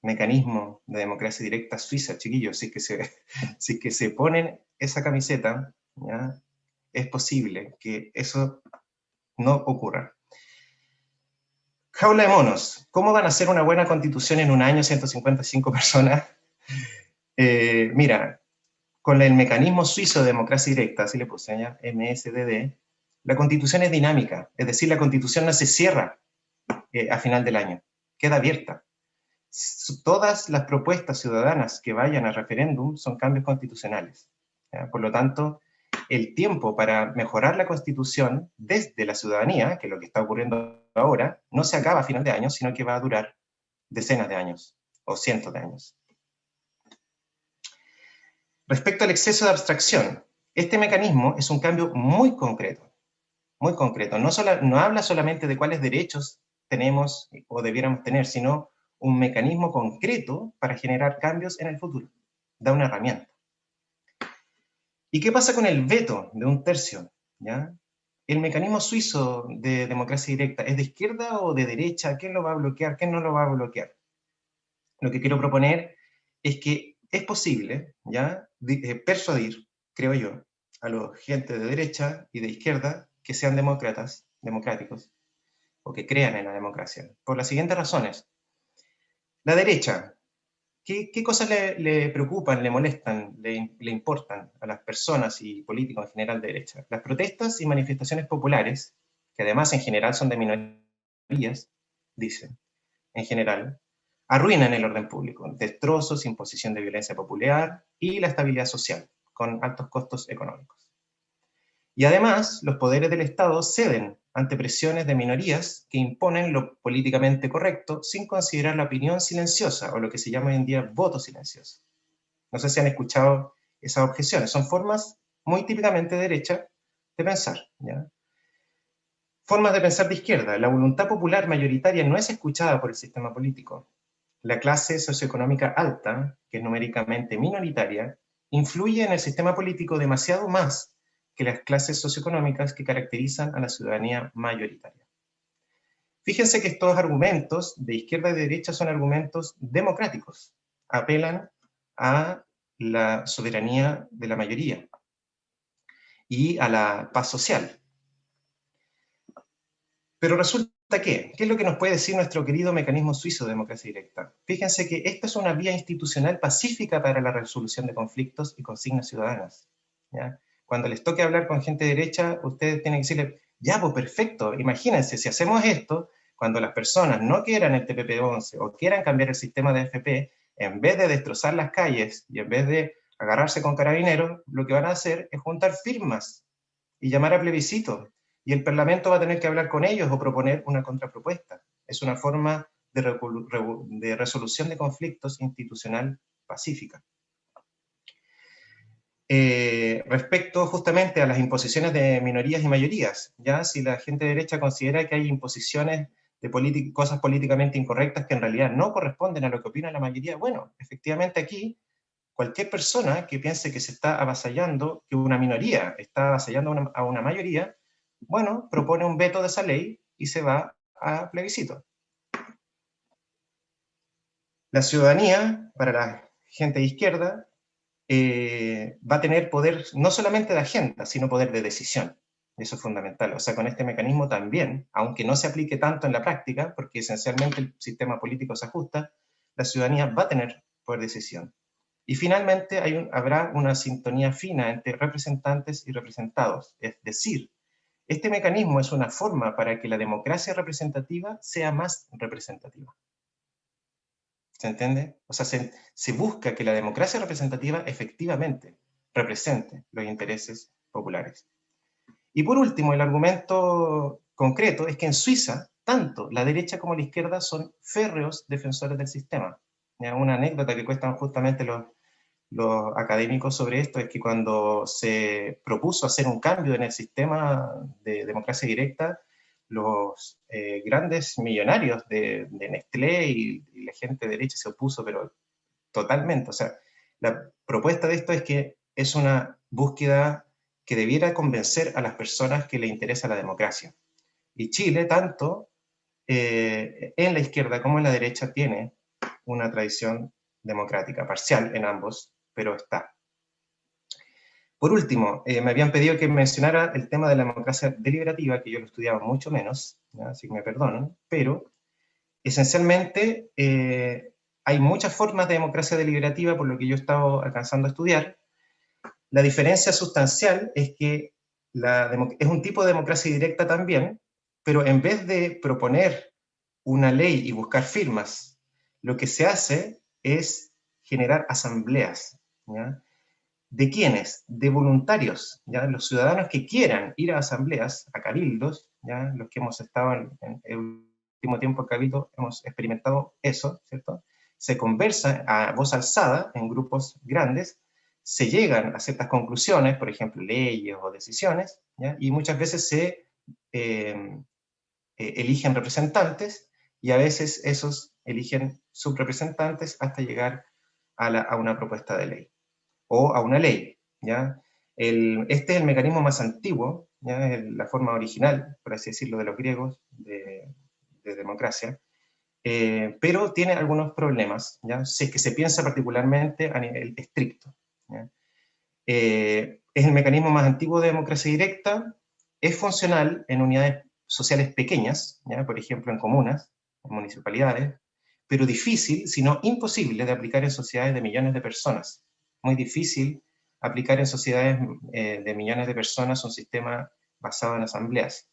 Speaker 1: mecanismo de democracia directa suiza, chiquillos, si es que se ponen esa camiseta, ¿ya? Es posible que eso no ocurra. Jaula de monos. ¿Cómo van a hacer una buena constitución en un año 155 personas? Mira, con el mecanismo suizo de democracia directa, así le puse ya, MSDD, la constitución es dinámica, es decir, la constitución no se cierra a final del año, queda abierta. Todas las propuestas ciudadanas que vayan a referéndum son cambios constitucionales. ¿Ya? Por lo tanto, el tiempo para mejorar la Constitución desde la ciudadanía, que es lo que está ocurriendo ahora, no se acaba a final de año, sino que va a durar decenas de años o cientos de años. Respecto al exceso de abstracción, este mecanismo es un cambio muy concreto, muy concreto. No habla solamente de cuáles derechos tenemos o debiéramos tener, sino un mecanismo concreto para generar cambios en el futuro. Da una herramienta. ¿Y qué pasa con el veto de un tercio? ¿Ya? ¿El mecanismo suizo de democracia directa es de izquierda o de derecha? ¿Quién lo va a bloquear? ¿Quién no lo va a bloquear? Lo que quiero proponer es que es posible, ¿ya? Persuadir, creo yo, a los gente de derecha y de izquierda que sean democráticos, o que crean en la democracia, por las siguientes razones. La derecha, ¿qué cosas le preocupan, le molestan, le importan a las personas y políticos en general de derecha? Las protestas y manifestaciones populares, que además en general son de minorías, dicen, en general, arruinan el orden público, destrozos, imposición de violencia popular y la estabilidad social, con altos costos económicos. Y además, los poderes del Estado ceden ante presiones de minorías que imponen lo políticamente correcto sin considerar la opinión silenciosa, o lo que se llama hoy en día voto silencioso. No sé si han escuchado esas objeciones. Son formas muy típicamente de derecha de pensar, ¿ya? Formas de pensar de izquierda. La voluntad popular mayoritaria no es escuchada por el sistema político. La clase socioeconómica alta, que es numéricamente minoritaria, influye en el sistema político demasiado más que las clases socioeconómicas que caracterizan a la ciudadanía mayoritaria. Fíjense que estos argumentos de izquierda y de derecha son argumentos democráticos, apelan a la soberanía de la mayoría y a la paz social. Pero resulta que, ¿qué es lo que nos puede decir nuestro querido mecanismo suizo de democracia directa? Fíjense que esta es una vía institucional pacífica para la resolución de conflictos y consignas ciudadanas, ¿ya? Cuando les toque hablar con gente de derecha, ustedes tienen que decirle, ya, pues perfecto, imagínense, si hacemos esto, cuando las personas no quieran el TPP-11 o quieran cambiar el sistema de AFP, en vez de destrozar las calles y en vez de agarrarse con carabineros, lo que van a hacer es juntar firmas y llamar a plebiscito. Y el Parlamento va a tener que hablar con ellos o proponer una contrapropuesta. Es una forma de resolución de conflictos institucional pacífica. Respecto justamente a las imposiciones de minorías y mayorías, ya si la gente de derecha considera que hay imposiciones de cosas políticamente incorrectas que en realidad no corresponden a lo que opina la mayoría, bueno, efectivamente aquí cualquier persona que piense que se está avasallando, que una minoría está avasallando a una mayoría, bueno, propone un veto de esa ley y se va a plebiscito. La ciudadanía, para la gente de izquierda, va a tener poder no solamente de agenda, sino poder de decisión. Eso es fundamental. O sea, con este mecanismo también, aunque no se aplique tanto en la práctica, porque esencialmente el sistema político se ajusta, la ciudadanía va a tener poder de decisión. Y finalmente habrá una sintonía fina entre representantes y representados. Es decir, este mecanismo es una forma para que la democracia representativa sea más representativa. ¿Se entiende? O sea, se busca que la democracia representativa efectivamente represente los intereses populares. Y por último, el argumento concreto es que en Suiza, tanto la derecha como la izquierda son férreos defensores del sistema. Una anécdota que cuentan justamente los académicos sobre esto es que cuando se propuso hacer un cambio en el sistema de democracia directa, los grandes millonarios de Nestlé y la gente de derecha se opuso, pero totalmente. O sea, la propuesta de esto es que es una búsqueda que debiera convencer a las personas que le interesa la democracia. Y Chile, tanto en la izquierda como en la derecha, tiene una tradición democrática, parcial en ambos, pero está. Por último, me habían pedido que mencionara el tema de la democracia deliberativa, que yo lo estudiaba mucho menos, ¿ya? Así que me perdonan, pero esencialmente hay muchas formas de democracia deliberativa, por lo que yo he estado alcanzando a estudiar. La diferencia sustancial es que es un tipo de democracia directa también, pero en vez de proponer una ley y buscar firmas, lo que se hace es generar asambleas, ¿ya? ¿De quiénes? De voluntarios, ¿ya? Los ciudadanos que quieran ir a asambleas, a cabildos, ¿ya? Los que hemos estado en el último tiempo en cabildo hemos experimentado eso, ¿cierto? Se conversa a voz alzada en grupos grandes, se llegan a ciertas conclusiones, por ejemplo, leyes o decisiones, ¿ya? Y muchas veces se eligen representantes y a veces esos eligen subrepresentantes hasta llegar a una propuesta de ley o a una ley, ¿ya? Este es el mecanismo más antiguo, ¿ya? Es la forma original, por así decirlo, de los griegos de democracia, pero tiene algunos problemas, ¿ya? Si es que se piensa particularmente a nivel estricto, ¿ya? Es el mecanismo más antiguo de democracia directa, es funcional en unidades sociales pequeñas, ¿ya? Por ejemplo en comunas, en municipalidades, pero difícil, si no imposible, de aplicar en sociedades de millones de personas. Muy difícil aplicar en sociedades de millones de personas un sistema basado en asambleas.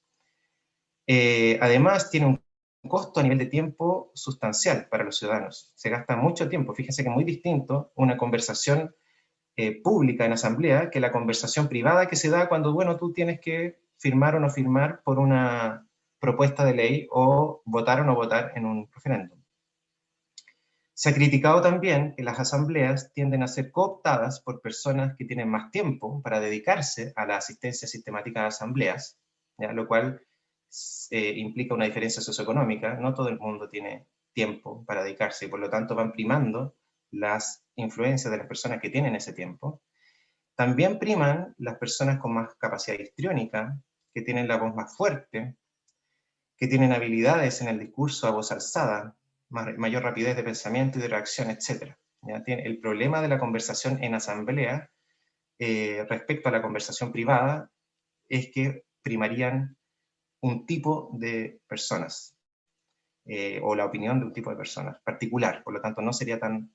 Speaker 1: Además, tiene un costo a nivel de tiempo sustancial para los ciudadanos. Se gasta mucho tiempo. Fíjense que es muy distinto una conversación pública en asamblea que la conversación privada que se da cuando, bueno, tú tienes que firmar o no firmar por una propuesta de ley o votar o no votar en un referéndum. Se ha criticado también que las asambleas tienden a ser cooptadas por personas que tienen más tiempo para dedicarse a la asistencia sistemática de asambleas, ¿ya? Lo cual implica una diferencia socioeconómica. No todo el mundo tiene tiempo para dedicarse y por lo tanto van primando las influencias de las personas que tienen ese tiempo. También priman las personas con más capacidad histriónica, que tienen la voz más fuerte, que tienen habilidades en el discurso a voz alzada, mayor rapidez de pensamiento y de reacción, etc. El problema de la conversación en asamblea respecto a la conversación privada es que primarían un tipo de personas o la opinión de un tipo de personas particular, por lo tanto no sería tan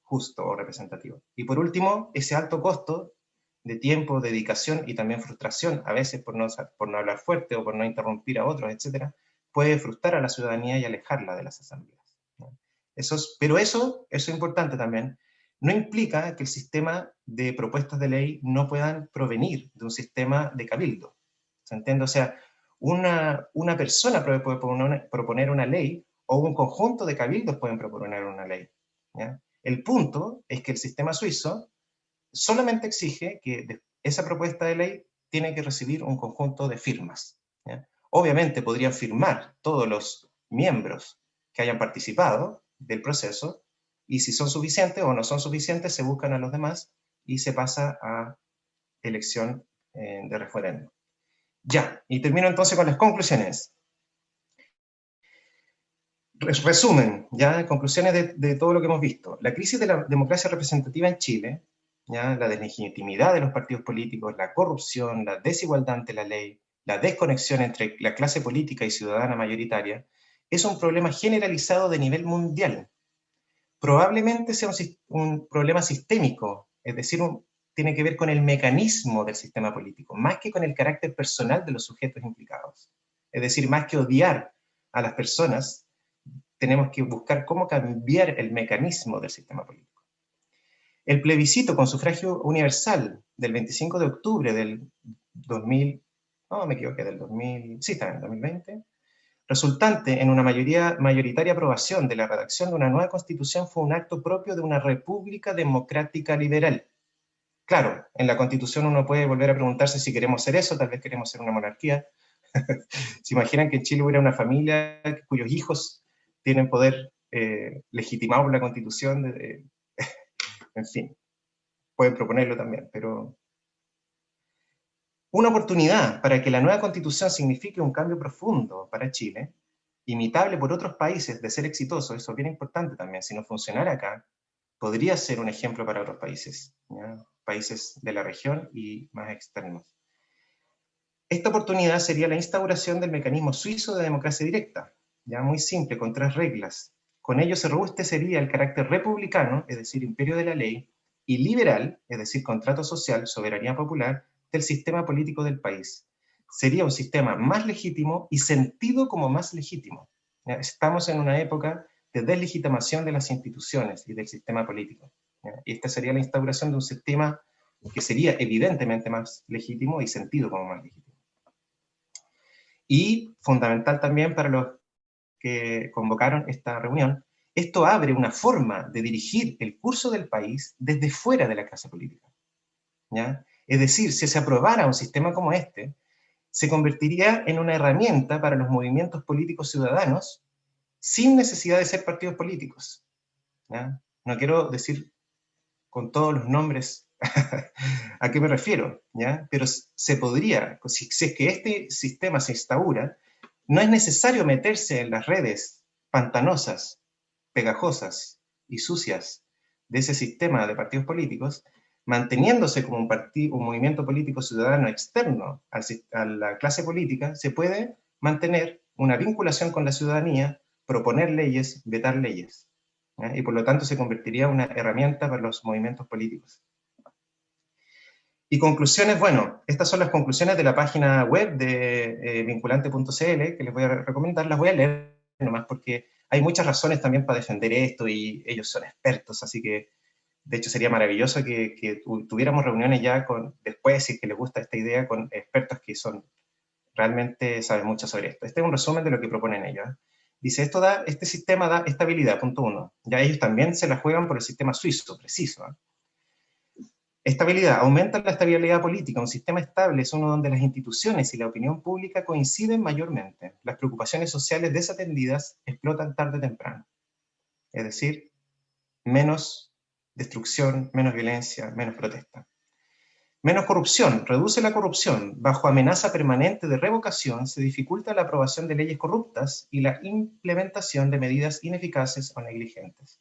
Speaker 1: justo o representativo. Y por último, ese alto costo de tiempo, dedicación y también frustración, a veces por no hablar fuerte o por no interrumpir a otros, etcétera, puede frustrar a la ciudadanía y alejarla de las asambleas, ¿no? Pero eso es importante también, no implica que el sistema de propuestas de ley no puedan provenir de un sistema de cabildo. ¿Se entiende? O sea, una persona puede proponer una ley o un conjunto de cabildos pueden proponer una ley, ¿ya? El punto es que el sistema suizo solamente exige que esa propuesta de ley tiene que recibir un conjunto de firmas, ¿ya? Obviamente podrían firmar todos los miembros que hayan participado del proceso y si son suficientes o no son suficientes se buscan a los demás y se pasa a elección de referéndum. Ya, y termino entonces con las conclusiones. Resumen, ya, conclusiones de todo lo que hemos visto. La crisis de la democracia representativa en Chile, ya, la deslegitimidad de los partidos políticos, la corrupción, la desigualdad ante la ley, la desconexión entre la clase política y ciudadana mayoritaria, es un problema generalizado de nivel mundial. Probablemente sea un problema sistémico, es decir, tiene que ver con el mecanismo del sistema político, más que con el carácter personal de los sujetos implicados. Es decir, más que odiar a las personas, tenemos que buscar cómo cambiar el mecanismo del sistema político. El plebiscito con sufragio universal del 25 de octubre del 2000, no me equivoqué, del 2000, sí, está en el 2020, resultante en una mayoritaria aprobación de la redacción de una nueva constitución fue un acto propio de una república democrática liberal. Claro, en la constitución uno puede volver a preguntarse si queremos ser eso, tal vez queremos ser una monarquía, ¿Se imaginan que en Chile hubiera una familia cuyos hijos tienen poder legitimado por la Constitución? En fin, pueden proponerlo también, pero una oportunidad para que la nueva Constitución signifique un cambio profundo para Chile, imitable por otros países de ser exitoso, eso es bien importante también. Si no funcionara acá, podría ser un ejemplo para otros países, ¿ya? Países de la región y más externos. Esta oportunidad sería la instauración del mecanismo suizo de democracia directa, ya muy simple, con 3 reglas. Con ello se robustecería el carácter republicano, es decir, imperio de la ley, y liberal, es decir, contrato social, soberanía popular, del sistema político del país. Sería un sistema más legítimo y sentido como más legítimo. ¿Ya? Estamos en una época de deslegitimación de las instituciones y del sistema político. ¿Ya? Y esta sería la instauración de un sistema que sería evidentemente más legítimo y sentido como más legítimo. Y fundamental también para los que convocaron esta reunión, esto abre una forma de dirigir el curso del país desde fuera de la clase política, ¿ya? Es decir, si se aprobara un sistema como este, se convertiría en una herramienta para los movimientos políticos ciudadanos sin necesidad de ser partidos políticos, ¿ya? No quiero decir con todos los nombres a qué me refiero, ¿ya? Pero se podría, si es que este sistema se instaura, no es necesario meterse en las redes pantanosas, pegajosas y sucias de ese sistema de partidos políticos, manteniéndose como un movimiento político ciudadano externo a la clase política, se puede mantener una vinculación con la ciudadanía, proponer leyes, vetar leyes, ¿ya? Y por lo tanto se convertiría en una herramienta para los movimientos políticos. Y conclusiones, bueno, estas son las conclusiones de la página web de vinculante.cl, que les voy a recomendar, las voy a leer nomás porque hay muchas razones también para defender esto y ellos son expertos, así que de hecho sería maravilloso que tuviéramos reuniones ya después, si es que les gusta esta idea, con expertos que realmente saben mucho sobre esto. Este es un resumen de lo que proponen ellos. Dice, este sistema da estabilidad, punto 1. Ya ellos también se la juegan por el sistema suizo, preciso, ¿eh? Estabilidad. Aumenta la estabilidad política. Un sistema estable es uno donde las instituciones y la opinión pública coinciden mayormente. Las preocupaciones sociales desatendidas explotan tarde o temprano. Es decir, menos destrucción, menos violencia, menos protesta. Menos corrupción. Reduce la corrupción. Bajo amenaza permanente de revocación se dificulta la aprobación de leyes corruptas y la implementación de medidas ineficaces o negligentes.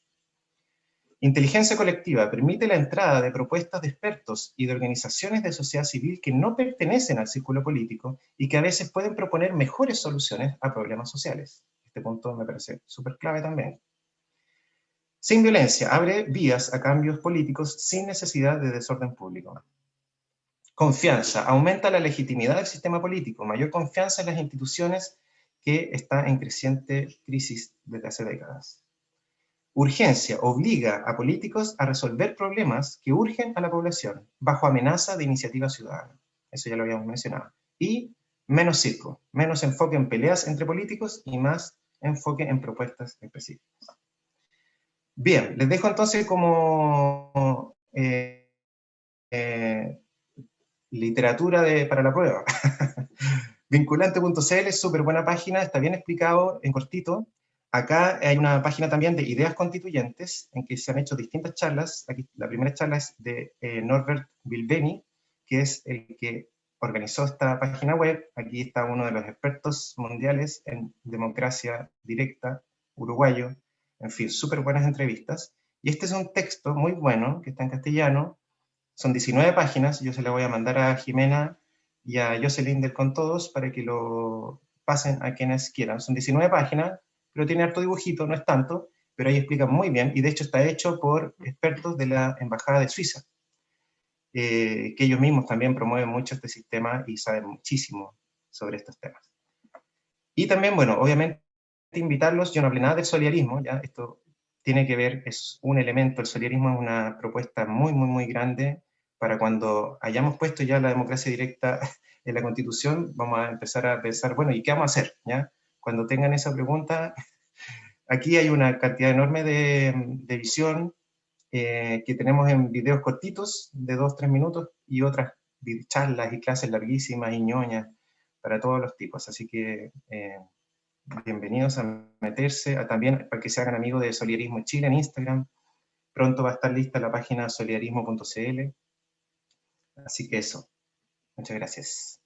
Speaker 1: Inteligencia colectiva permite la entrada de propuestas de expertos y de organizaciones de sociedad civil que no pertenecen al círculo político y que a veces pueden proponer mejores soluciones a problemas sociales. Este punto me parece súper clave también. Sin violencia, abre vías a cambios políticos sin necesidad de desorden público. Confianza, aumenta la legitimidad del sistema político, mayor confianza en las instituciones que está en creciente crisis desde hace décadas. Urgencia, obliga a políticos a resolver problemas que urgen a la población, bajo amenaza de iniciativa ciudadana. Eso ya lo habíamos mencionado. Y menos circo, menos enfoque en peleas entre políticos y más enfoque en propuestas específicas. Bien, les dejo entonces como literatura para la prueba. Vinculante.cl es súper buena página, está bien explicado en cortito. Acá hay una página también de ideas constituyentes en que se han hecho distintas charlas. Aquí, la primera charla es de Norbert Bilbeni, que es el que organizó esta página web. Aquí está uno de los expertos mundiales en democracia directa, uruguayo. En fin, súper buenas entrevistas. Y este es un texto muy bueno, que está en castellano. Son 19 páginas, yo se la voy a mandar a Jimena y a Jocelyn del Con Todos para que lo pasen a quienes quieran. Son 19 páginas, pero tiene harto dibujito, no es tanto, pero ahí explica muy bien, y de hecho está hecho por expertos de la Embajada de Suiza, que ellos mismos también promueven mucho este sistema y saben muchísimo sobre estos temas. Y también, bueno, obviamente invitarlos, yo no hablé nada del solidarismo, ya esto tiene que ver, es un elemento, el solidarismo es una propuesta muy, muy, muy grande para cuando hayamos puesto ya la democracia directa en la Constitución, vamos a empezar a pensar, bueno, ¿y qué vamos a hacer? ¿Ya? Cuando tengan esa pregunta, aquí hay una cantidad enorme de visión que tenemos en videos cortitos de 2-3 minutos y otras charlas y clases larguísimas y ñoñas para todos los tipos. Así que bienvenidos a meterse, también para que se hagan amigos de Solidarismo Chile en Instagram. Pronto va a estar lista la página solidarismo.cl. Así que eso. Muchas gracias.